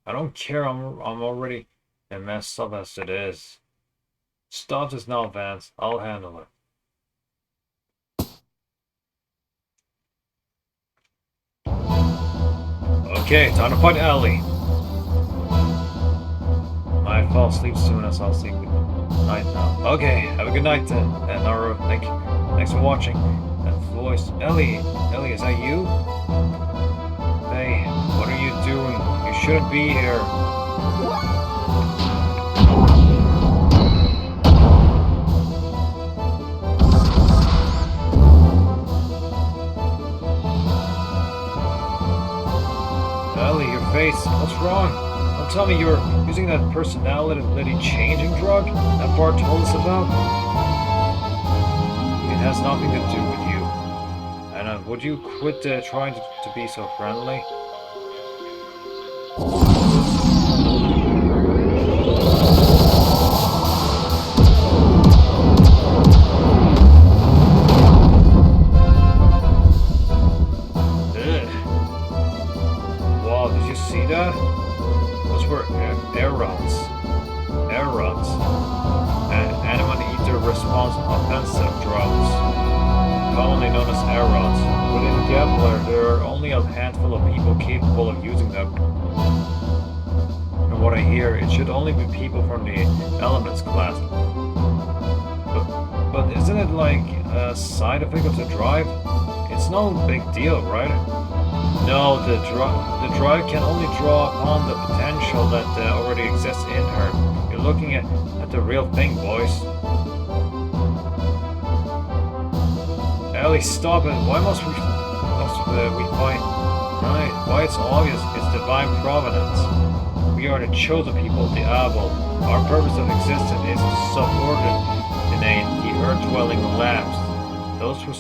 I don't care, I'm already messed up as it is. Stop this now, Vance. I'll handle it. Okay, time to fight Ellie. Might fall asleep soon as I'll say good night now. Okay, have a good night, Naru. Thanks for watching. That voice. Ellie, is that you? Hey, what are you doing? You shouldn't be here. Ellie, your face. What's wrong? Don't tell me you're using that personality changing drug that Bart told us about. It has nothing to do with you. And would you quit trying to be so friendly? Ugh. Wow, did you see that? Those were air rods. Air rods. And anyone eater response offensive drones. Commonly known as air rods. Within Kepler, there are only a handful of people capable of using them. From what I hear, it should only be people from the Elements class. But isn't it like a side effect of the drive? It's no big deal, right? No, the drive can only draw upon the potential that already exists in her. You're looking at the real thing, boys. Ellie, stop it. Why must we fight? Right. Why it's obvious it's divine providence. We are the chosen people, the Abel. Our purpose of existence is to subordinate the earth-dwelling lambs. Those who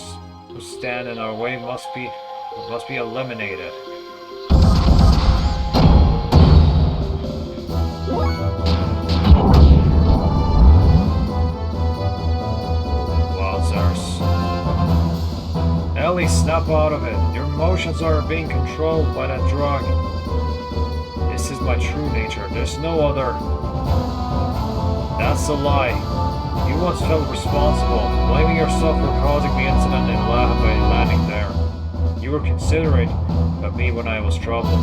stand in our way must be eliminated. Wowzers. Ellie, snap out of it. Your emotions are being controlled by that drug. This is my true nature. There's no other. That's a lie. You once felt responsible, blaming yourself for causing the incident in lab by landing there. You were considerate of me when I was troubled.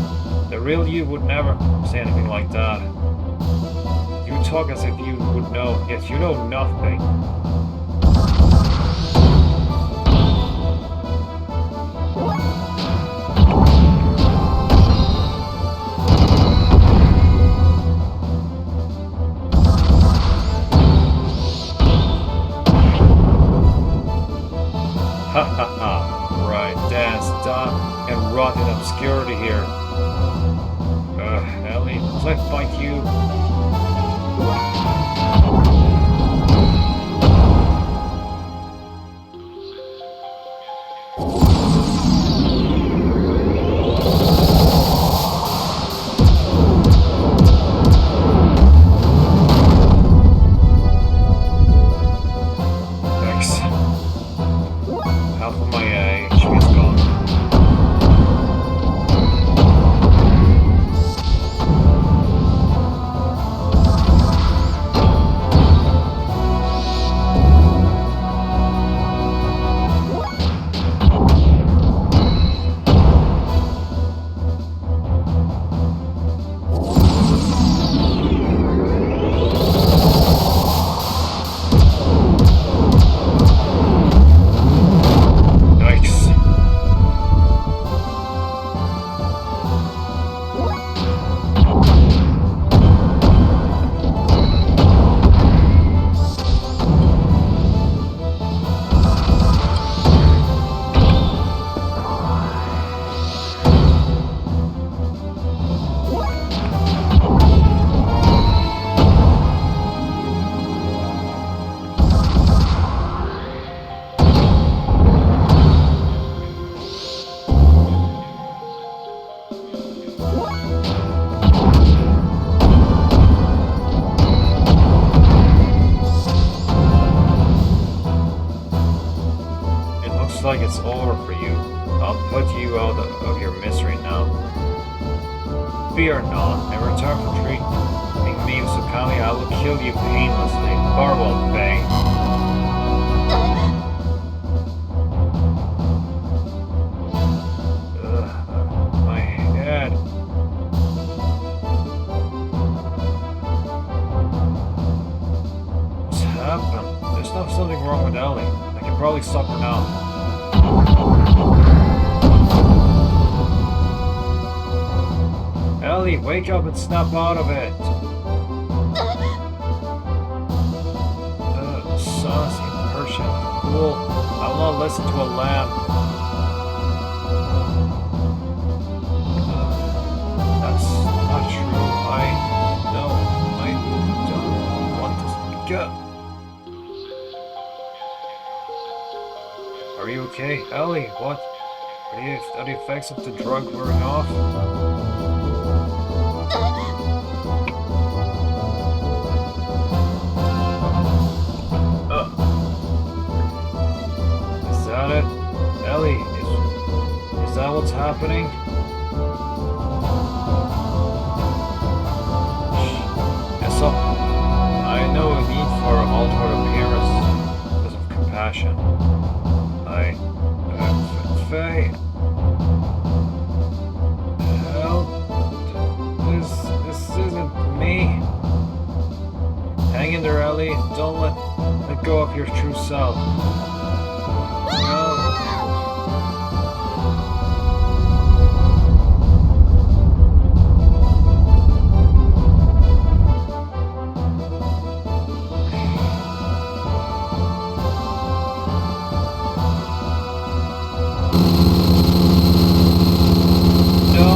The real you would never say anything like that. You talk as if you would know, yet you know nothing. Ha ha ha! Right, dance, dumb, and rot in obscurity here. Ellie, must I fight you? Like it's over for you. I'll put you out of your misery now. Fear not. In return for treating me so kindly, I will kill you painlessly. Farewell, Faye. My head. What's happened? There's not something wrong with Ellie. I can probably stop her now. Ellie, wake up and snap out of it! Saucy Persian fool. I will not listen to a lamb. That's not true. I don't want this. Go! Are you okay? Ellie, what? Are the effects of the drug wearing off? Is that it? Ellie, is that what's happening? Yes, I know a need for altered appearance because of compassion. Faye. Help. This isn't me. Hang in there, Ellie. Don't let go of your true self. No.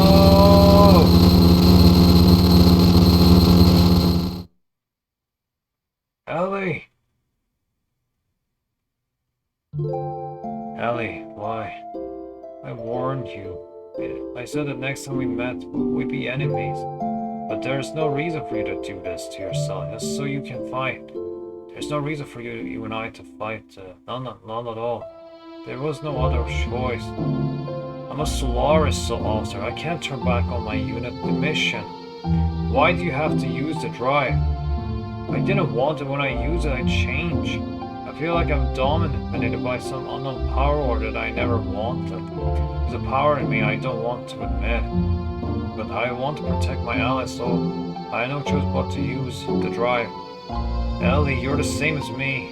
Ellie, why? I warned you. I said that next time we met, we'd be enemies. But there's no reason for you to do this to yourself, just so you can fight. There's no reason for you and I to fight. None at all. There was no other choice. I'm a Solaris officer. I can't turn back on my unit mission. Why do you have to use the drive? I didn't want it. When I use it, I change. I feel like I'm dominated by some unknown power or that I never wanted. There's a power in me I don't want to admit. But I want to protect my allies, so I have no choice but to use the drive. Ellie, you're the same as me.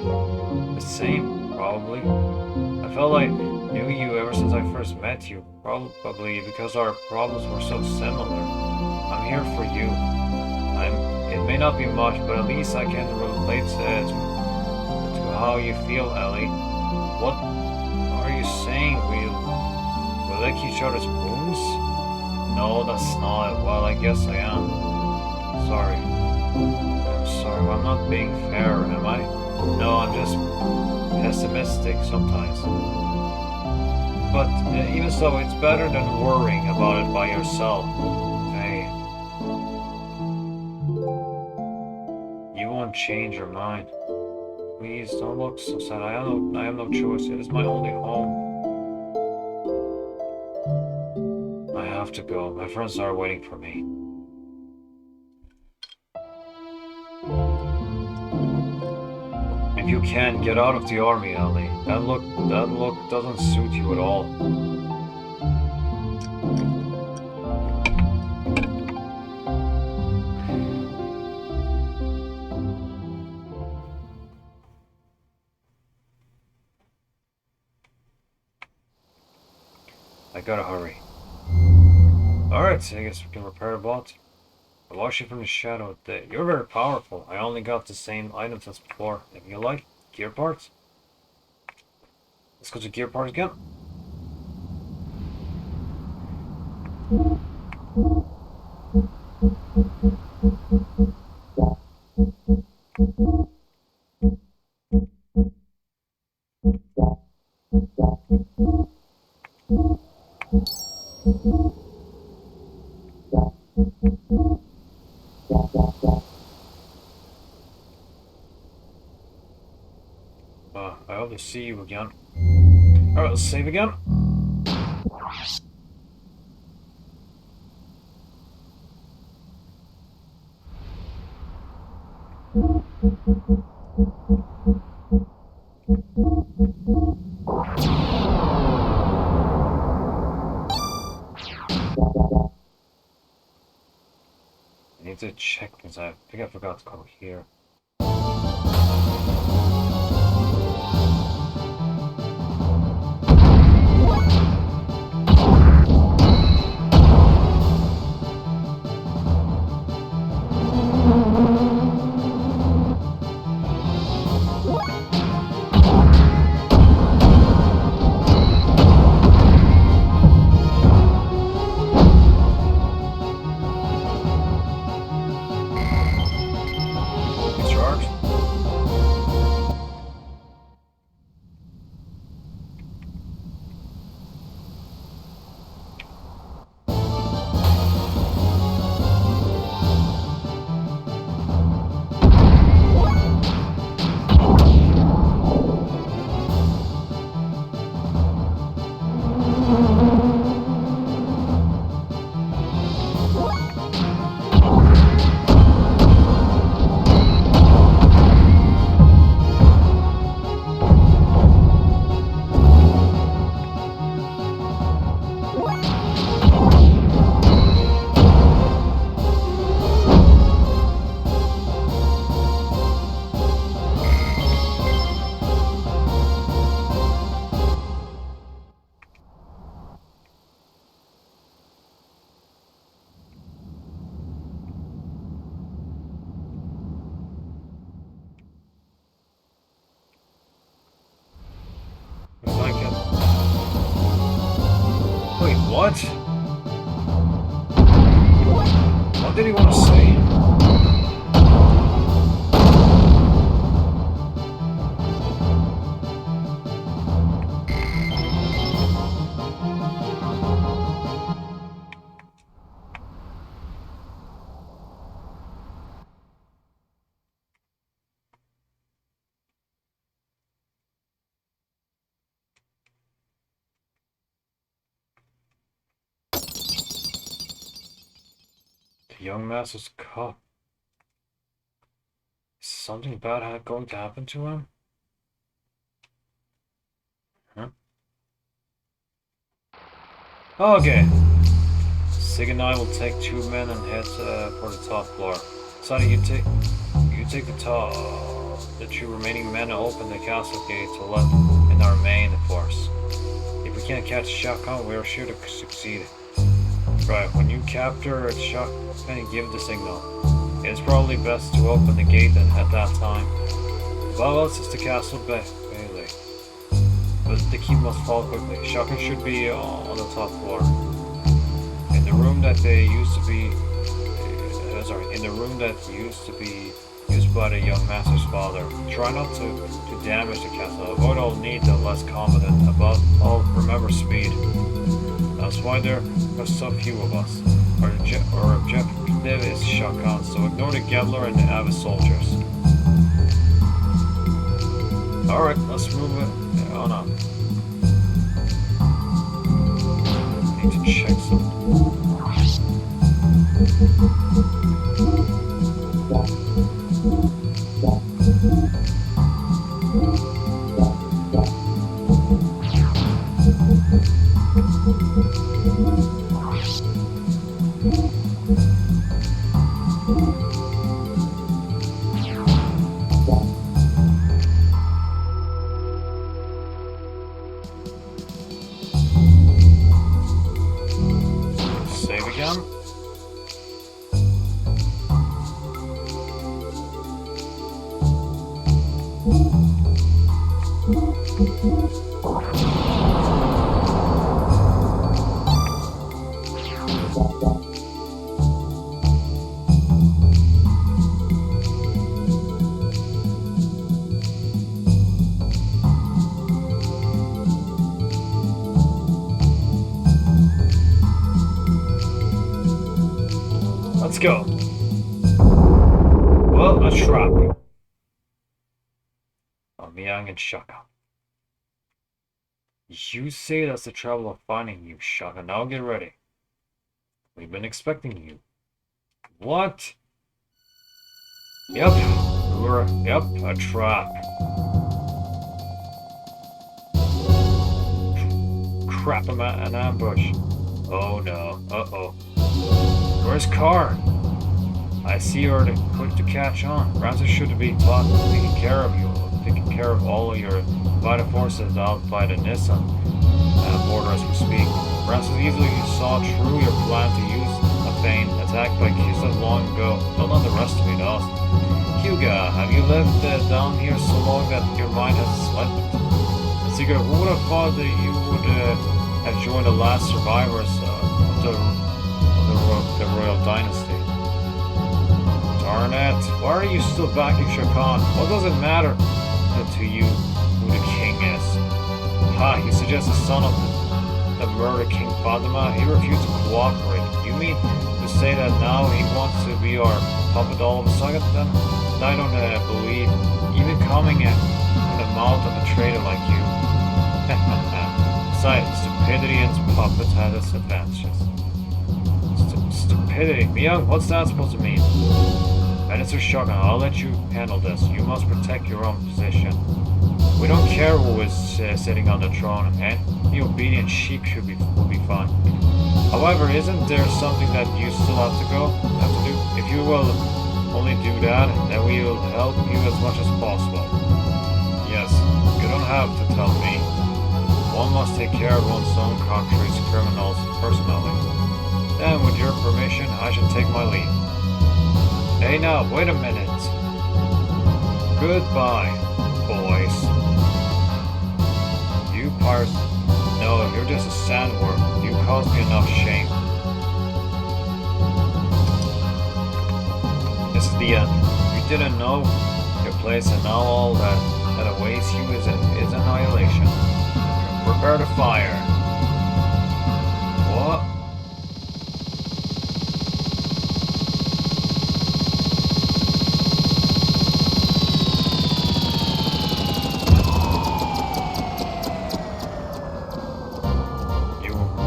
The same, probably. I felt like I knew you ever since I first met you. Probably because our problems were so similar. I'm here for you. It may not be much, but at least I can relate to how you feel, Ellie. What are you saying? We'll lick each other's wounds? No, that's not. Well, I guess I am. Sorry. I'm sorry, I'm not being fair, am I? No, I'm just pessimistic sometimes. But even so, it's better than worrying about it by yourself. Hey. You won't change your mind. Please don't look so sad. I have no choice. It is my only home. I have to go. My friends are waiting for me. If you can, get out of the army, Ellie. That look doesn't suit you at all. I gotta hurry. Alright, I guess we can repair the bot. I watch you from the shadow. You're very powerful. I only got the same items as before. If you like, gear parts. Let's go to gear parts again. I hope to see you again. Alright, let's save again. I need to check things. I think I forgot to go here. It's like it. Wait, what? What did he want to say? young master's cup. Is something bad going to happen to him? Huh? Okay. Sig and I will take 2 men and head for the top floor. Sonny, you take the 2 remaining men and open the castle gate to let in our main force. If we can't catch Shakan, we are sure to succeed. Right, when you capture Shakan, give the signal. It is probably best to open the gate at that time. Above us is the castle bailey, but the key must fall quickly. Shakan should be on the top floor. In the room that used to be used by the young master's father. Try not to damage the castle. Avoid all need the less competent. Above all, remember speed. That's why there are so few of us. Our objective is Shakan, so ignore the Gedler and the Avis soldiers. Alright, let's move it on up. Need to check something. Save again. Let's go. Well, a trap. Miang and Shaka. You say that's the trouble of finding you, Shaka. Now get ready. We've been expecting you. What? Yep. A trap. Crap, I'm at an ambush. Oh no. Uh-oh. Where's Car? I see her quick to catch on. Ramses should be taught taking care of all of your vital forces out by the Nissan border as we speak. Ramses easily saw through your plan to use a feint attack by Kisa long ago. Don't underestimate us. Hyuga, have you lived down here so long that your mind has slept? Sigurd, who would have thought that you would have joined the last survivors of the royal dynasty? Darn it, why are you still backing Shakan? What does it matter to you who the king is? Ha, he suggests the son of the murdered King Fatima. He refused to cooperate. You mean to say that now he wants to be our puppet all of a sudden? Then I don't believe even coming in the mouth of a traitor like you. Besides, stupidity and puppets had its advantages. Stupidity? Myung, what's that supposed to mean? Minister Shogun, I'll let you handle this. You must protect your own position. We don't care who is sitting on the throne, and the obedient sheep will be fine. However, isn't there something that you still have to do? If you will only do that, then we will help you as much as possible. Yes, you don't have to tell me. One must take care of one's own country's criminals personally. Then, with your permission, I should take my leave. Hey now, wait a minute. Goodbye, boys. You pirates... No, you're just a sandworm. You caused me enough shame. This is the end. You didn't know your place, and now all that awaits you is annihilation. Prepare to fire. What?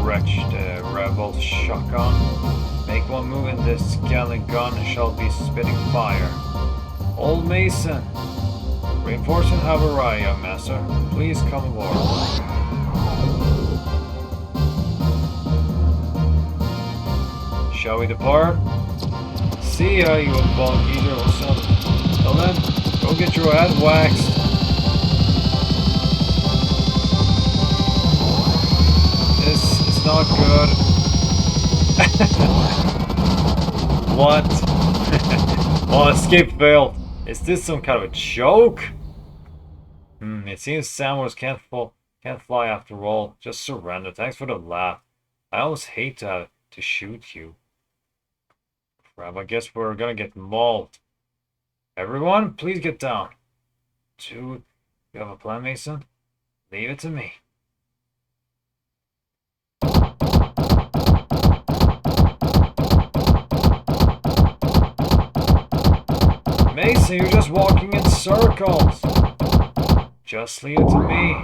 Wretched rebel Shakan. Make one move and this gallant gun shall be spitting fire. Old Mason! Reinforcement have arrived, young master. Please come aboard. Shall we depart? See ya, you bald geezer or something. Well then, go get your head waxed. This is not good. What? Oh, escape failed. Is this some kind of a joke? It seems Samuels can't fly after all. Just surrender. Thanks for the laugh. I always hate to have to shoot you. Crap, I guess we're gonna get mauled. Everyone, please get down. You have a plan, Mason? Leave it to me. Mason, you're just walking in circles. Just leave it to me.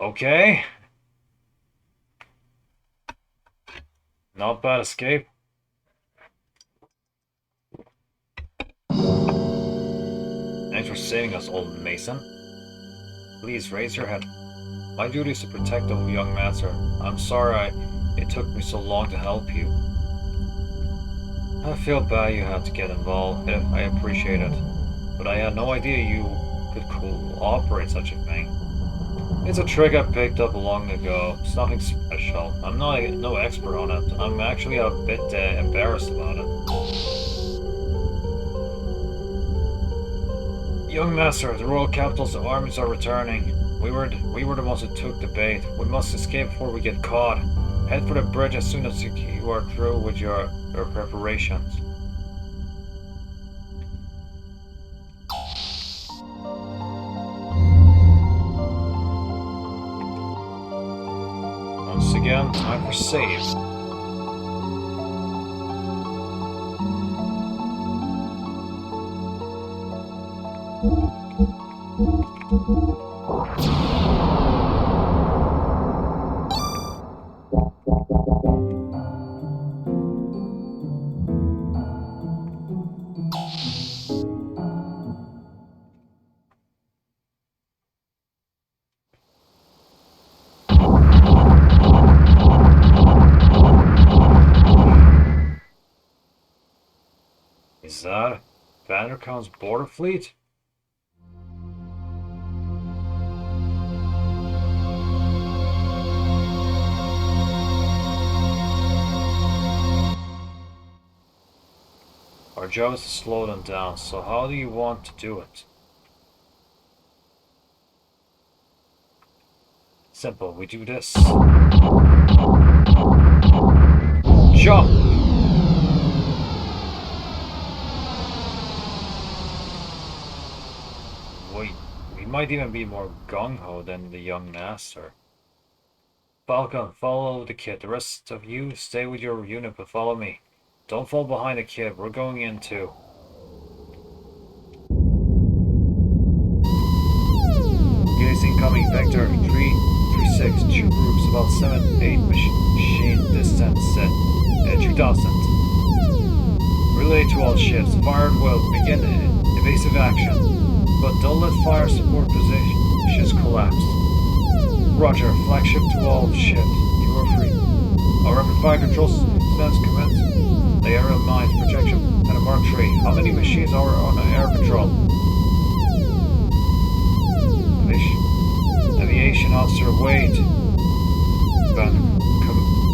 Okay. Not bad escape. Thanks for saving us, old Mason. Please raise your head. My duty is to protect the young master. I'm sorry it took me so long to help you. I feel bad you had to get involved. I appreciate it. But I had no idea you could cooperate such a thing. It's a trick I picked up long ago. It's nothing special. I'm no expert on it. I'm actually a bit embarrassed about it. Young master, the royal capital's armies are returning. We were the ones who took the bait. We must escape before we get caught. Head for the bridge as soon as you are through with your preparations. Once again, time for save. Is that Vanderkamp's border fleet? Our job is to slow them down, so how do you want to do it? Simple, we do this. Jump! We might even be more gung-ho than the young master. Falcon, follow the kid. The rest of you, stay with your unit, but follow me. Don't fall behind the kid. We're going in too. Gaze incoming. Vector 336. Two groups about 7-8 machine distance set. 2000. Relay to all ships. Fire at will. Begin evasive action. But don't let fire support positions collapse. Roger. Flagship to all ships. You are free. Our rapid fire control systems commence. The aerial mines, projection, and a Mark III. How many machines are on air patrol? Aviation officer, wait.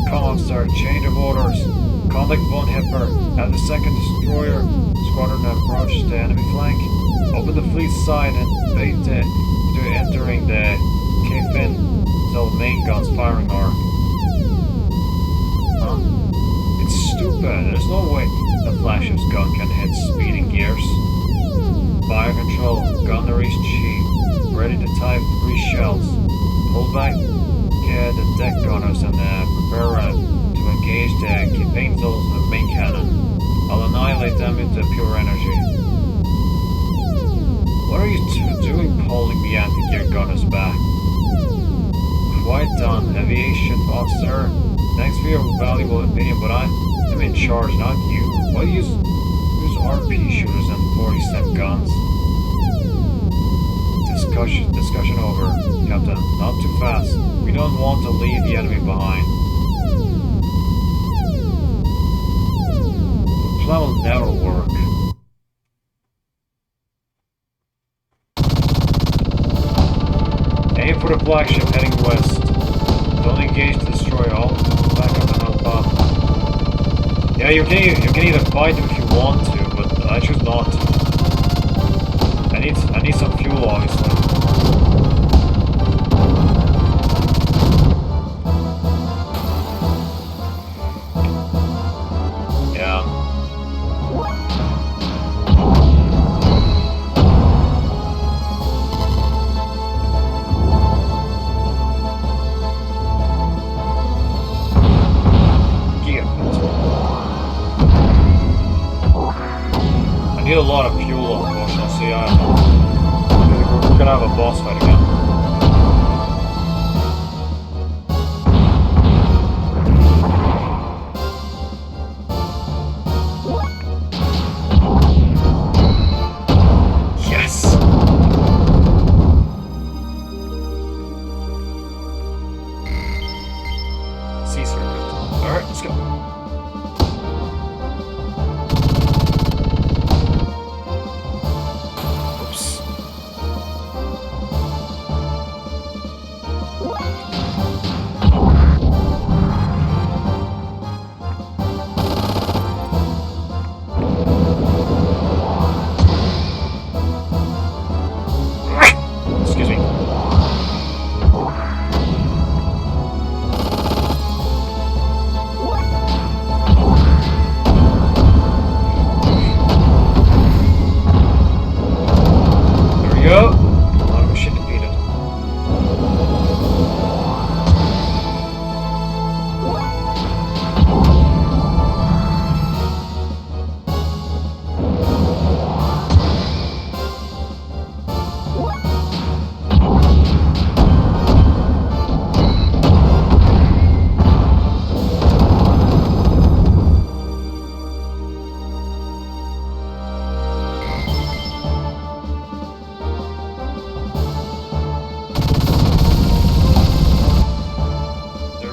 Command star, change of orders. Contact von Hipper. Have the second destroyer squadron approach the enemy flank. Open the fleet side and bait to entering the K-fin until main guns firing arc. Huh? It's stupid. There's no way the flagship's gun can hit speeding gears. Fire control. Gunnery's chief. Ready to type 3 shells. Pull back the deck gunners and prepare to engage the vaintals of the main cannon. I'll annihilate them into pure energy. What are you doing pulling the anti-gear gunners back? Quite done, aviation officer. Thanks for your valuable opinion, but I am in charge, not you. Why use RP shooters and 40-cent guns? Discussion over, Captain. Not too fast. We don't want to leave the enemy behind. The plan will never work. Aim for the flagship heading west. Don't engage the destroyer. I'll back up and help out. Yeah, you can either fight them if you want to, but I choose not to. I need some fuel, obviously. Yeah. I need a lot of fuel, unfortunately. See, we're gonna have a boss fight again. Yes! Sea circuit. Alright, let's go.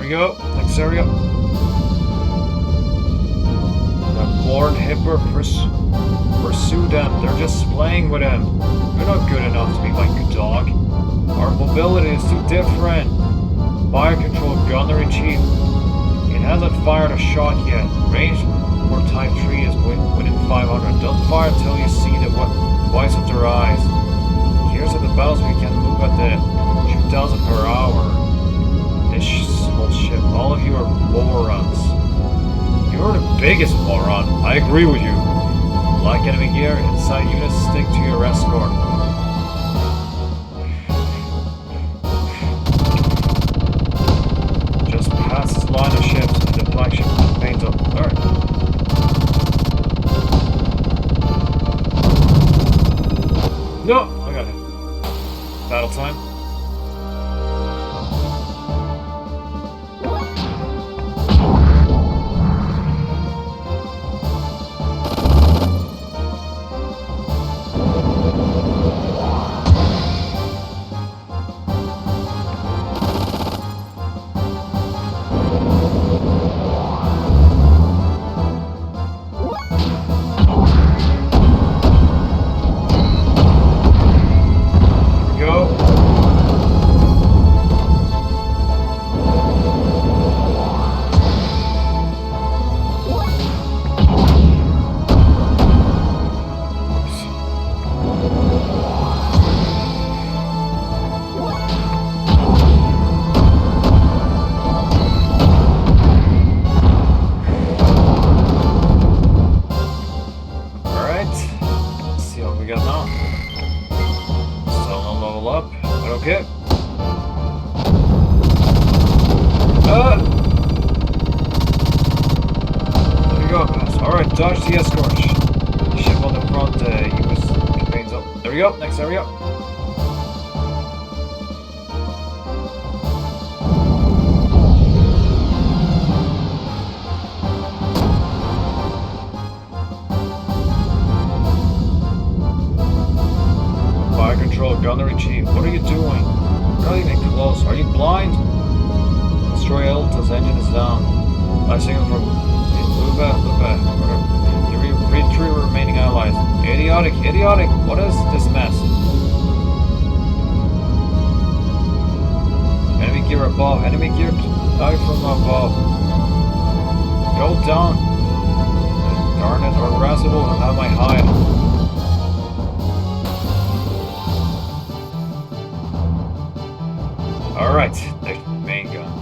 Go. Next area. The Born Hipper pursue them. They're just playing with him. You're not good enough to be my good dog. Our mobility is too different. Fire control gunnery chief. It hasn't fired a shot yet. Range for Type 3 is within 500. Don't fire until you see the whites of their eyes. Here's at the battles we can move at the 2,000 per hour. This whole ship, all of you are morons. You're the biggest moron. I agree with you. Like enemy gear, inside units stick to your escort. Just pass this line of ships and the flagship paints up. Alright. No! I got it. Battle time. we go. Next area. Fire control, gunnery chief. What are you doing? You're not even close. Are you blind? Destroy Elta's engine is down. Last signal from Luba. Read three remaining allies. Idiotic. What is this mess? Enemy gear above. Enemy gear dive from above. Go down. Darn it, harassable and have my hide. Alright, the main gun.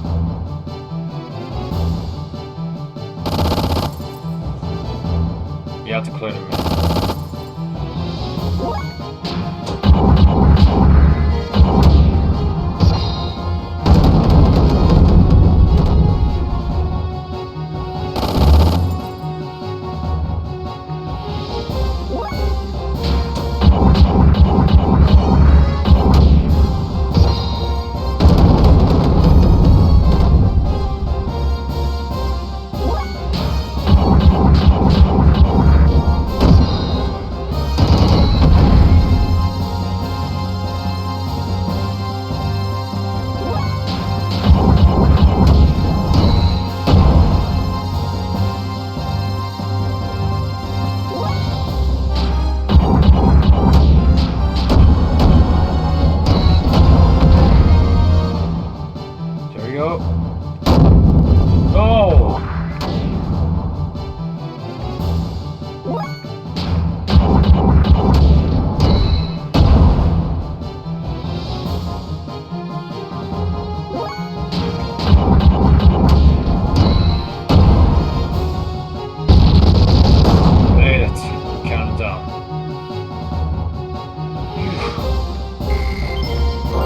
You have to clear the map.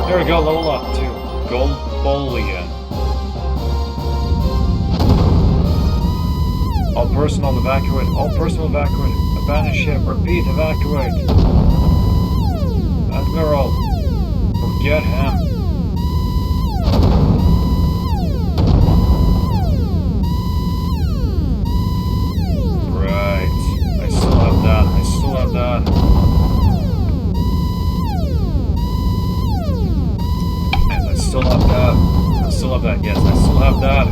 There we go, level up to Gold Bullion. All personnel evacuate. Abandon ship. Repeat, evacuate. Admiral, forget him. Right. I still have that. Yes, I still have that.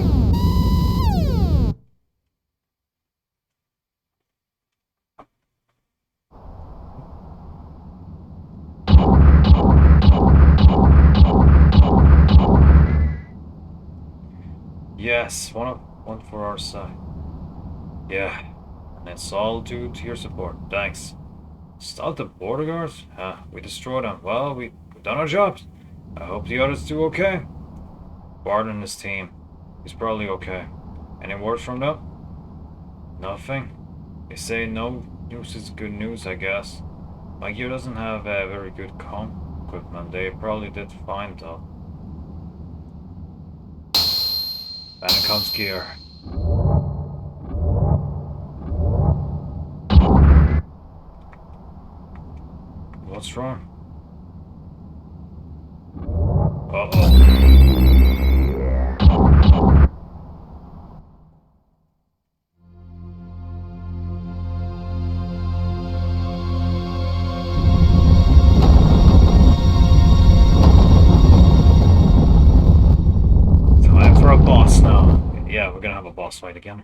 Yes, one for our side. Yeah, and it's all due to your support. Thanks. Stop the border guards? We destroyed them. Well, we've done our jobs. I hope the others do okay. Bart and his team. He's probably okay. Any word from them? Nothing. They say no news is good news, I guess. My gear doesn't have very good comm equipment. They probably did fine though. And it comes gear. What's wrong? Uh-oh. Boss now. Yeah, we're gonna have a boss fight again.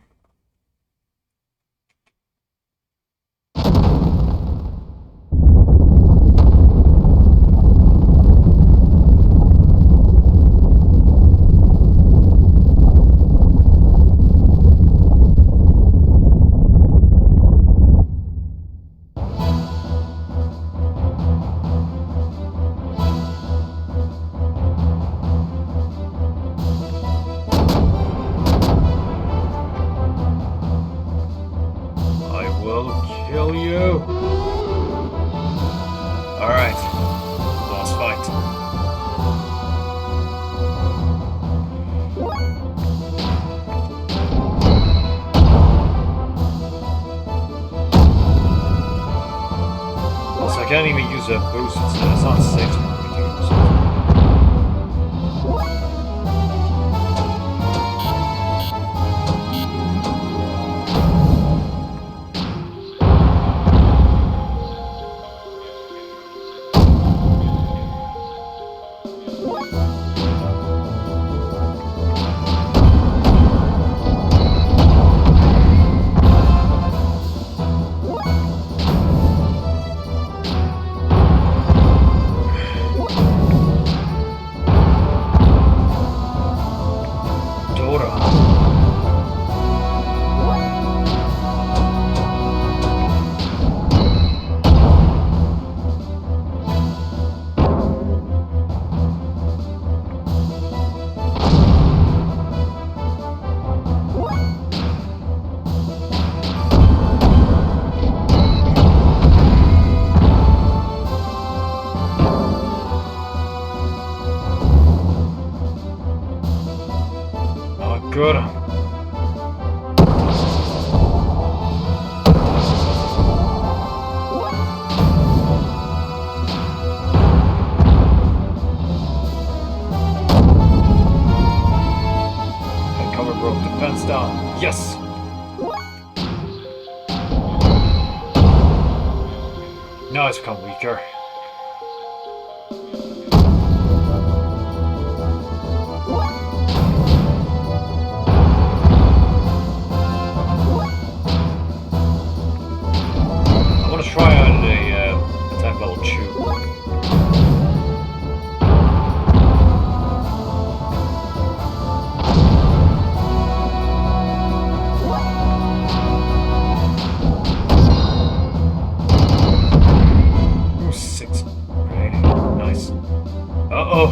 can't even use a boost. It's not safe for me to use it. Good. That cover broke. Defense down. Yes! Now it's become weaker. Try out a attack level 2. Ooh, 6. Right, nice. Uh-oh.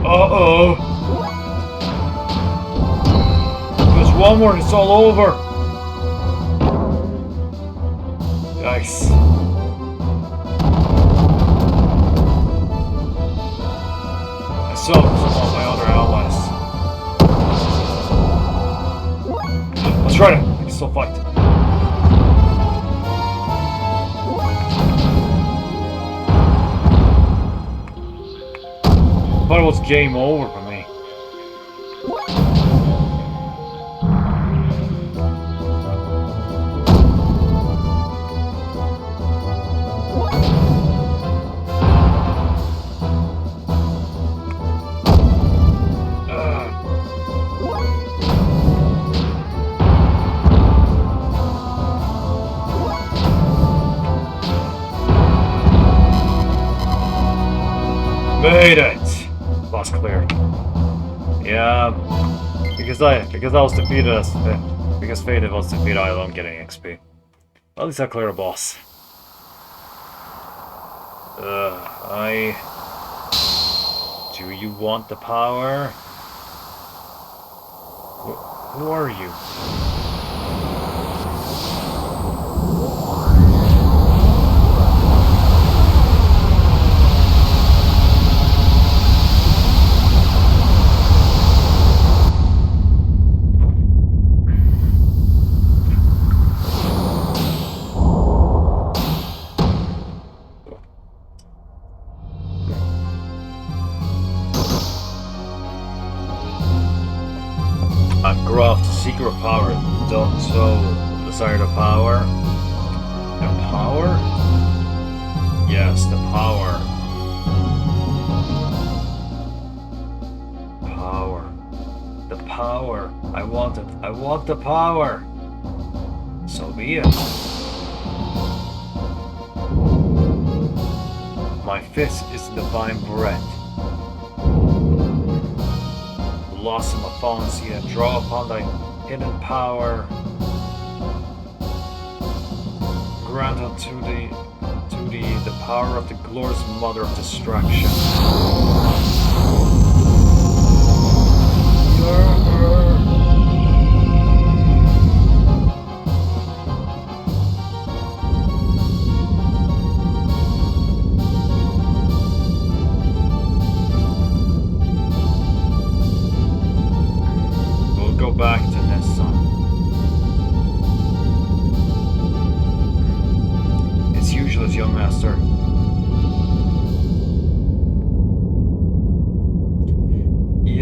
Uh-oh. One more, it's all over. Nice. I saw some of my other allies. Let's try it. I can still fight. I thought it was game over for me. Made it! Boss cleared. Yeah, because I was defeated, because Faded was defeated, I don't get any XP. At least I cleared a boss. Do you want the power? Who are you? Seeker of power, don't so desire the power. The power? Yes, the power. Power. The power. I want it. I want the power. So be it. My fist is divine breath. Lost in my fallen sea, and draw upon thy hidden power. Grant unto thee the power of the glorious mother of destruction. We'll go back to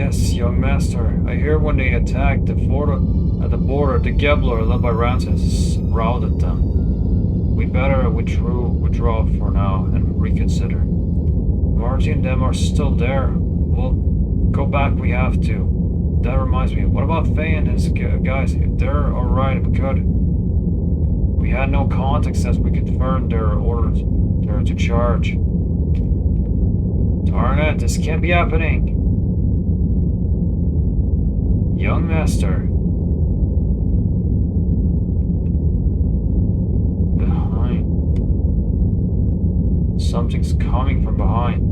Yes, young master. I hear when they attacked the fort at the border, the Gebler led by Rances routed them. We better withdraw for now and reconsider. Margie and them are still there. We'll go back, we have to. That reminds me, what about Faye and his guys? If they're alright, we could. We had no context as we confirmed their orders to charge. Darn it, this can't be happening. Young master. Behind. Something's coming from behind.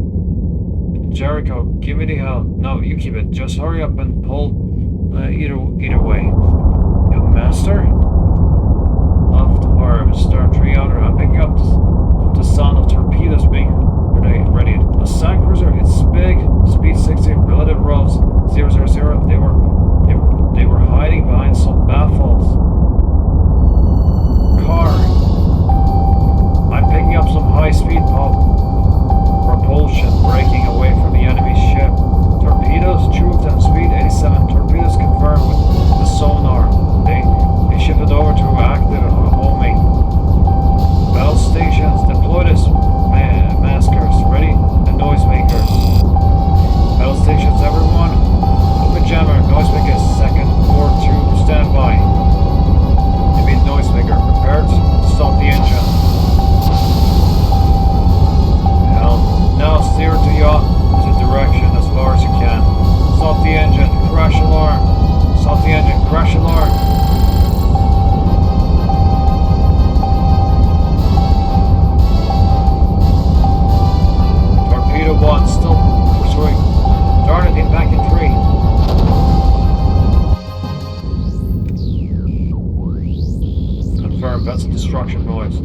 Jericho, give me the help. No, you keep it. Just hurry up and pull either way. Young master? Off the bar of a stern tree outer, I'm picking up the sound of torpedoes being ready. A sand cruiser, it's big, speed 60, relative rows 000. They were hiding behind some baffles. Car. I'm picking up some high-speed propulsion, breaking away from the enemy ship. Torpedoes, truth and speed 87. Torpedoes confirmed with the sonar. They shifted over to active homing. Battle stations, deploy this maskers, ready, and noisemakers. Battle stations, everyone. Open jammer, noisemakers, second, 4-2, stand by. Enemy noisemaker, prepared, stop the engine. Now steer to the opposite direction as far as you can. Stop the engine, crash alarm. Stop the engine, crash alarm. Torpedo 1, still pursuing. Darn it, back in 3. Confirm, vessel destruction noise.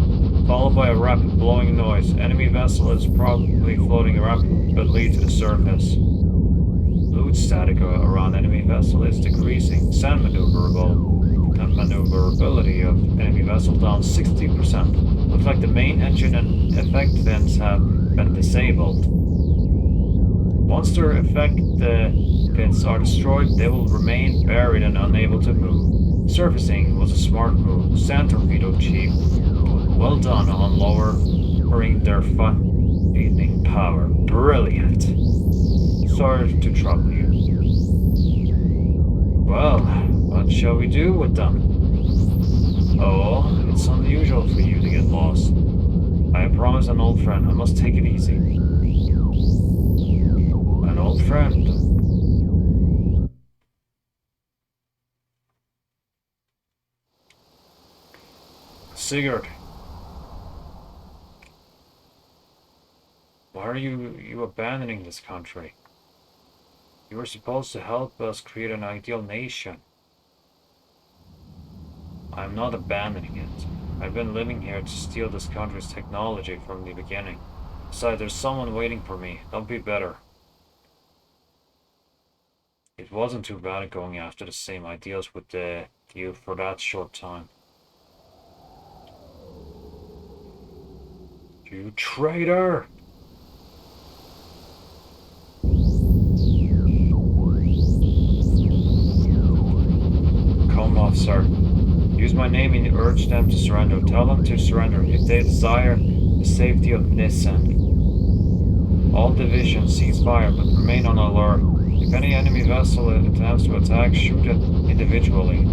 Followed by a rapid blowing noise. Enemy vessel is probably floating rapidly to the surface. Fluid static around enemy vessel is decreasing. Sand maneuverability of enemy vessel down 60%. Looks like the main engine and effect vents have been disabled. Once their effect vents are destroyed, they will remain buried and unable to move. Surfacing was a smart move. Sand torpedo chief. Well done on lowering their fighting power. Brilliant. Sorry to trouble you. Well, what shall we do with them? Oh, it's unusual for you to get lost. I promise an old friend. I must take it easy. An old friend. Sigurd. Why are you abandoning this country? You were supposed to help us create an ideal nation. I'm not abandoning it. I've been living here to steal this country's technology from the beginning. Besides, there's someone waiting for me. Don't be bitter. It wasn't too bad going after the same ideals with you for that short time. You traitor! Come, officer. Use my name and urge them to surrender. Tell them to surrender if they desire the safety of Nissen. All divisions cease fire, but remain on alert. If any enemy vessel attempts to attack, shoot it individually.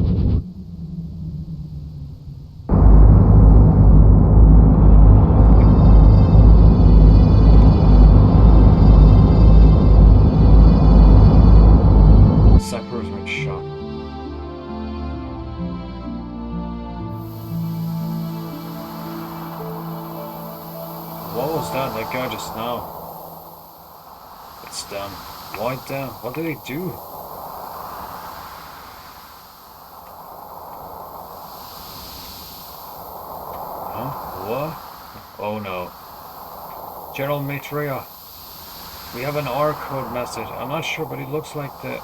That guy just now. It's them. Why them? What do they do? Huh? What? Oh no. General Maitreya. We have an R code message. I'm not sure, but it looks like the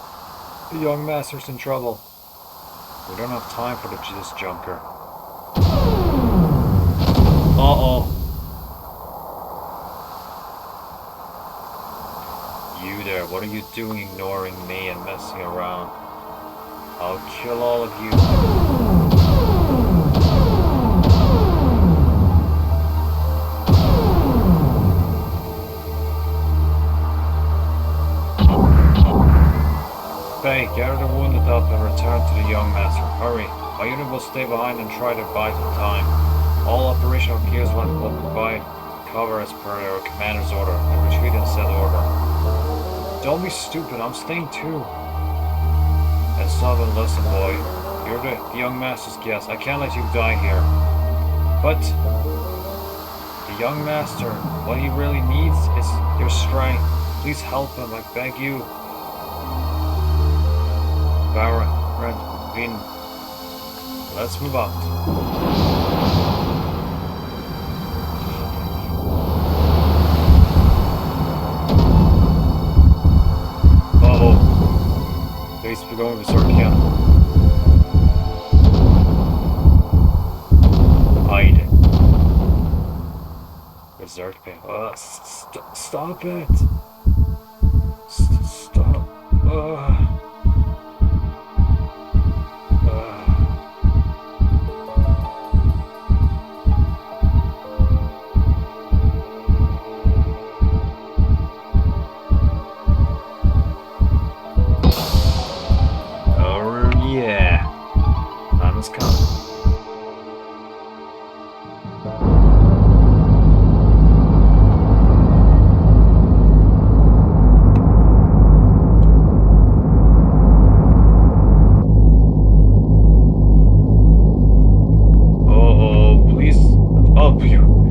young master's in trouble. We don't have time for this junker. Uh-oh. You there, what are you doing ignoring me and messing around? I'll kill all of you. Faye, gather the wounded up and return to the young master. Hurry. My unit will stay behind and try to buy some time. All operational gears will provide cover as per your commander's order and retreat in said order. Don't be stupid, I'm staying too. And stop and listen, boy. You're the young master's guest. I can't let you die here. But the young master, what he really needs is your strength. Please help him, I beg you. Baron, Red, Vin. Let's move out. Uh-oh. Please be going with Sarkia. Hide. Berserk pain. Stop it. Stop. Yeah. Time has come.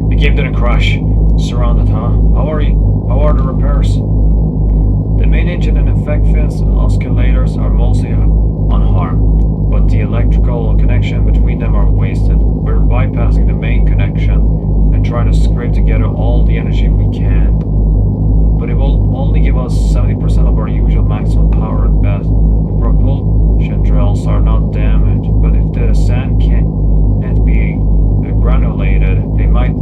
The game didn't crash. Surrounded, huh? How are you? How are the repairs? The main engine and effect fins and oscillators are mostly unharmed, but the electrical connection between them are wasted. We're bypassing the main connection and trying to scrape together all the energy we can. But it will only give us 70% of our usual maximum power at best. The propulsion drills are not damaged, but if the sand can't be granulated, they might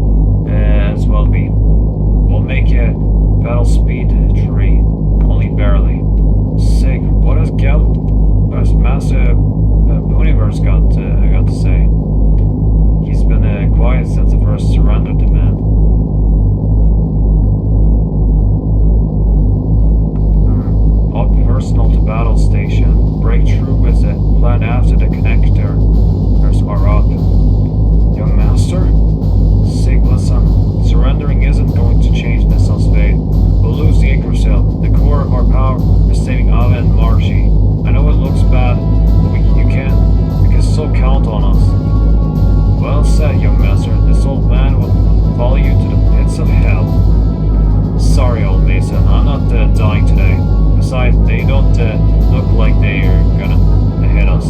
as well be. We'll make a battle speed tree, only barely. Sick. What has Master Universe got to say? He's been quiet since the first surrender demand. Up personal to battle station. Breakthrough is a plan after the connectors are up. Young Master? Sig, listen. Surrendering isn't going to change Nissan's fate. We'll lose the Yggdrasil. The core of our power is saving Ava and Margie. I know it looks bad, but you can still count on us. Well said, young master. This old man will follow you to the pits of hell. Sorry, old Mason. I'm not dying today. Besides, they don't look like they're gonna hit us.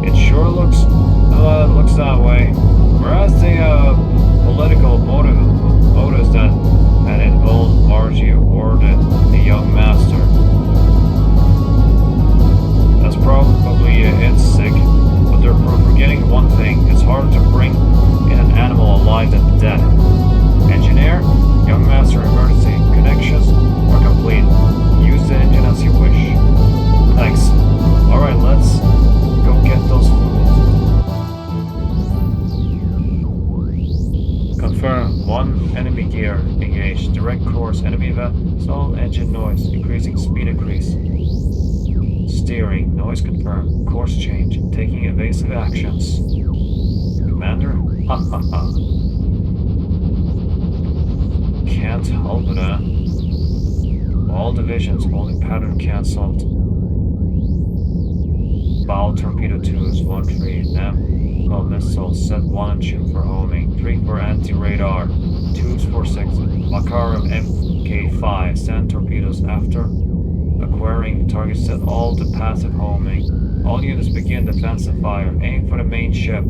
It sure looks that way. Whereas the political motives that had involved Margie or the young master. That's probably it's sick, but they're forgetting one thing. It's harder to bring in an animal alive than dead. Engineer, young master, emergency connections are complete. Use the engine as you wish. Thanks. Alright, let's go get those fools. Confirm. 1 enemy gear engaged. Direct course. Enemy vessel. Engine noise. Increasing speed increase. Steering. Noise confirmed. Course change. Taking evasive actions. Commander? Ha ha ha. Can't help it, huh? All divisions holding pattern cancelled. Bow torpedo 2s, 1 3. Napalm missiles, set 1 and shoot for homing. 3 for anti-radar. 2s for 6. Makaram MK5. Send torpedoes after acquiring target, set all to passive homing. All units begin defensive fire. Aim for the main ship.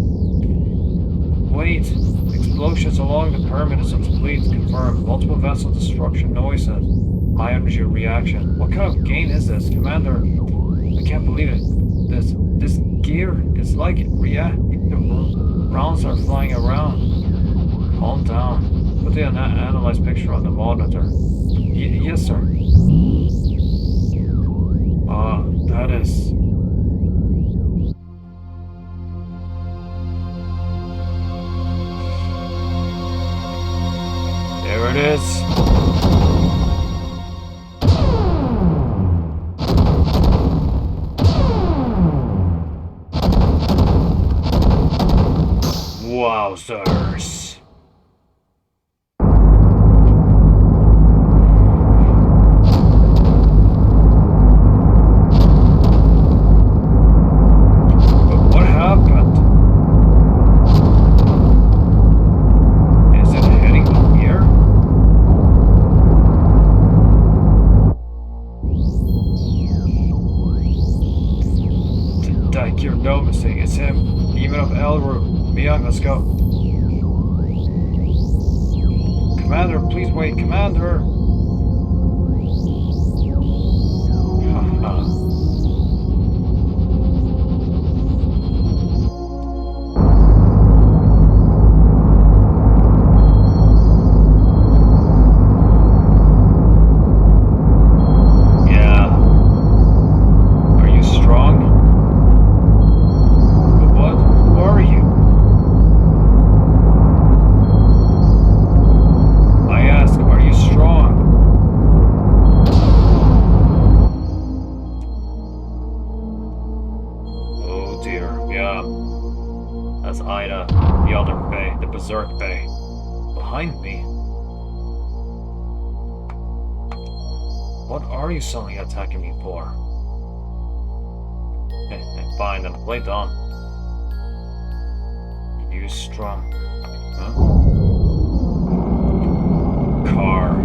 Wait! Explosions along the perimeters of the fleet confirmed. Multiple vessel destruction noises. High energy reaction. What kind of game is this, Commander? I can't believe it. This gear is like reactive. Rounds are flying around. Calm down. Put the analyzed picture on the monitor. Yes, sir. That is... There it is. Wowzers. You're noticing. It's him. Demon of Elru. Miyoung, let's go. Commander, please wait. Commander! Haha. What are you suddenly attacking me for? Fine, then play dumb. You strong. Huh? Car.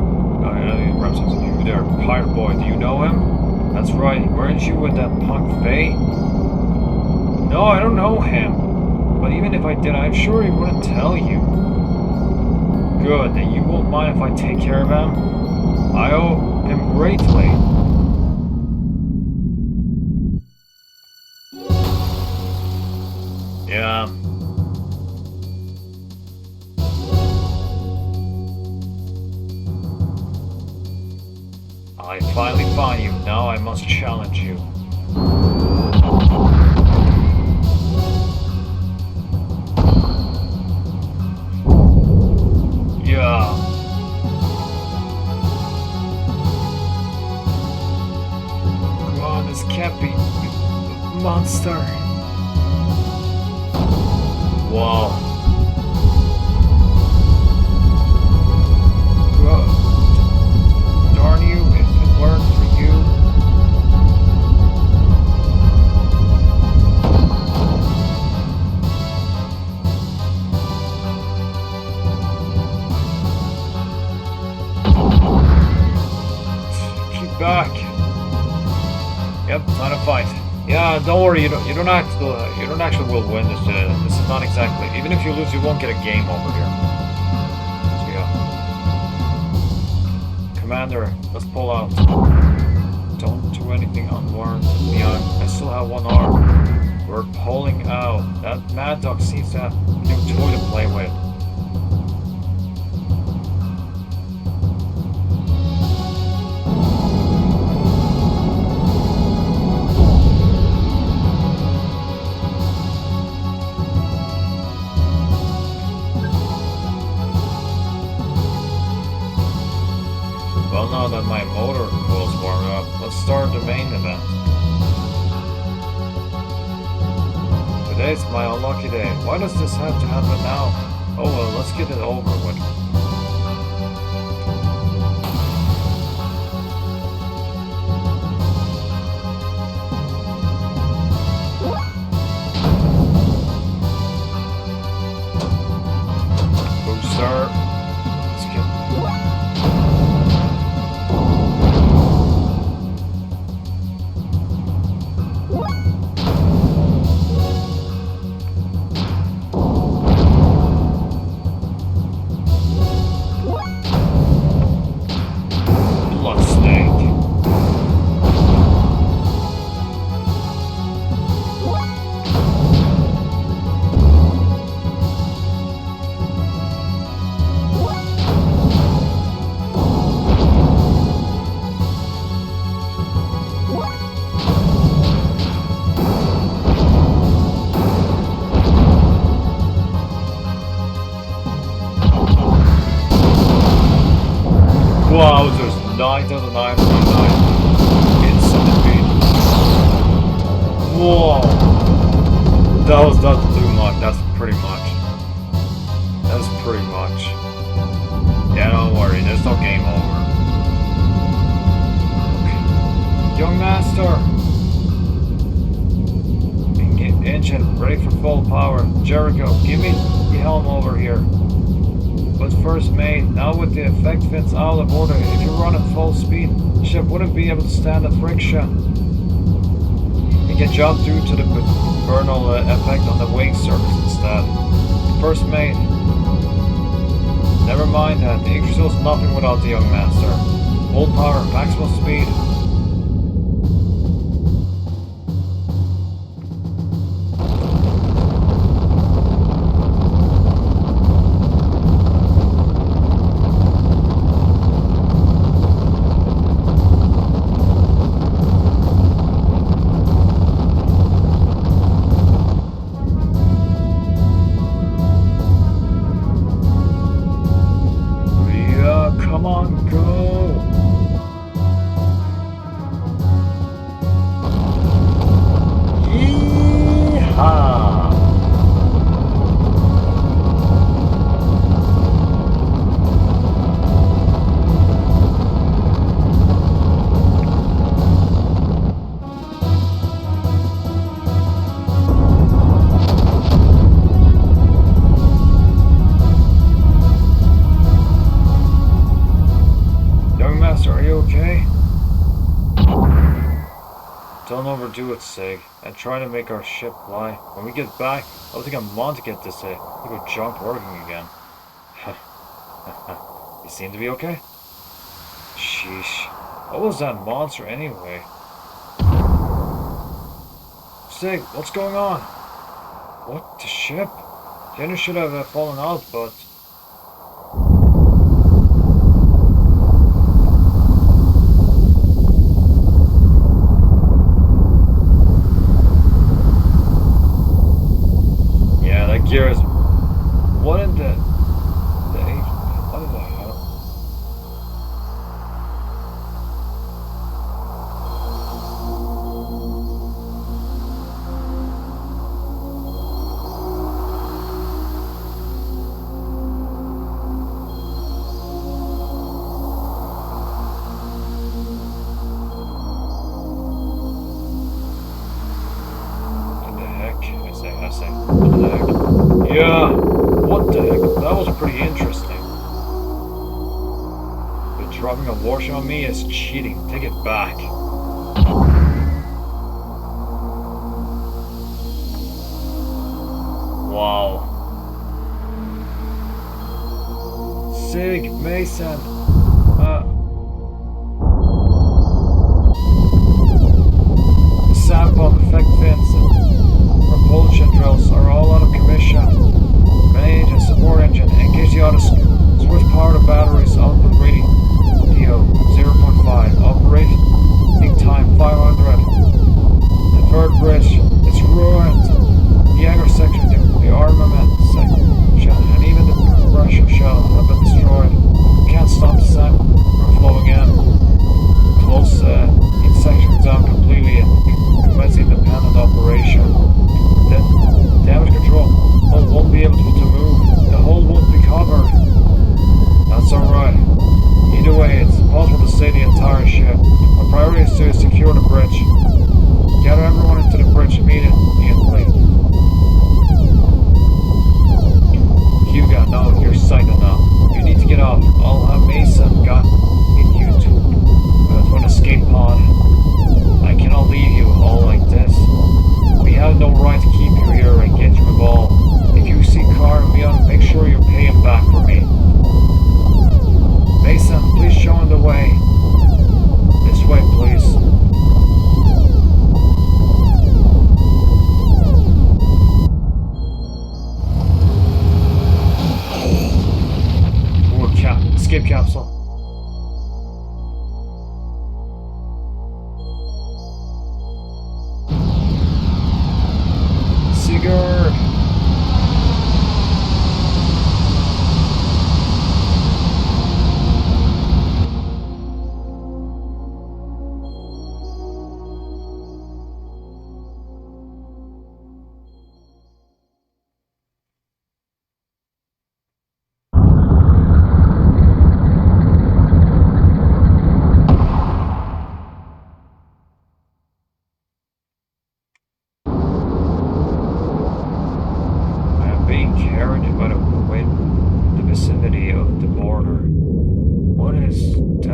You there, pirate boy, do you know him? That's right, weren't you with that punk Faye? No, I don't know him. But even if I did, I'm sure he wouldn't tell you. Good, then you won't mind if I take care of him? I owe him greatly. Yeah. I finally found you. Now I must challenge you. Yeah. Come on, this can't be monster. Wow. Darn you, it worked for you. Keep back. Yep, time to fight. Yeah, don't worry. You don't actually will win this. This is not exactly. Even if you lose, you won't get a game over here. So yeah. Commander, let's pull out. Don't do anything unwarranted, Miyoung. I still have one arm. We're pulling out. That mad dog seems to have a new toy to play with. Well, now that my motor coil's warmed up, let's start the main event. Today's my unlucky day. Why does this have to happen now? Oh well, let's get it over with. Booster. Let's get... 9 out of 9.9. Instant defeat. Whoa! That's too much. That's pretty much. That's pretty much. Yeah, don't worry. There's no game over. Young Master! Engine, ready for full power. Jericho, give me the helm over here. But first, mate, now with the effect fins out of order, if you run at full speed, the ship wouldn't be able to stand the friction. It can jump due to the vernal effect on the wing surface instead. First, mate. Never mind that. The Yggdrasil's nothing without the Young Master. Full power, maximum speed. Come on, go! Yeehaw! Are you okay? Don't overdo it, Sig, and try to make our ship fly. When we get back, I'll take a month to get this little junk working again. You seem to be okay? Sheesh. What was that monster anyway? Sig, what's going on? What? The ship? The engine should have fallen out, but... Gears. What in the what in the hell? What the heck? I say, what the heck? Yeah, what the heck? That was pretty interesting. But dropping a warship on me is cheating. Take it back. Wow. Sig, Mason. Sap pump, effect fins, and propulsion drills are all out of commission. Main engine, support engine, engage the auto switch power to batteries, output rating DO 0.5, operating time 500. The third bridge, it's ruined. The anger section, the armament section, and even the pressure shell have been destroyed. We can't stop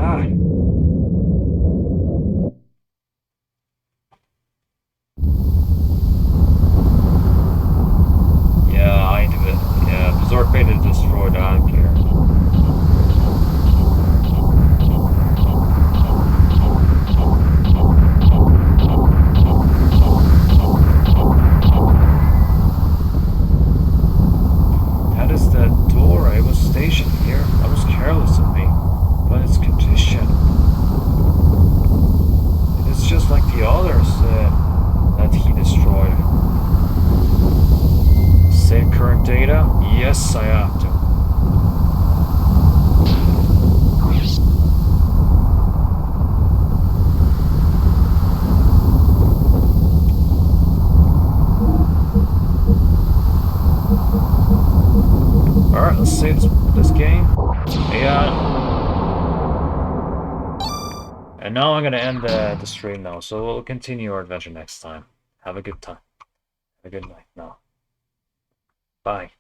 Ah. Yeah, I do it. Yeah, Berserk Beta destroyed Anchor. That is the door. It was stationed here. That was careless of me. But its condition. It is just like the others that he destroyed. Save current data? Yes, I have to. Alright, let's save this game. Yeah. And now I'm gonna end the stream now, so we'll continue our adventure next time. Have a good time. Have a good night now. Bye.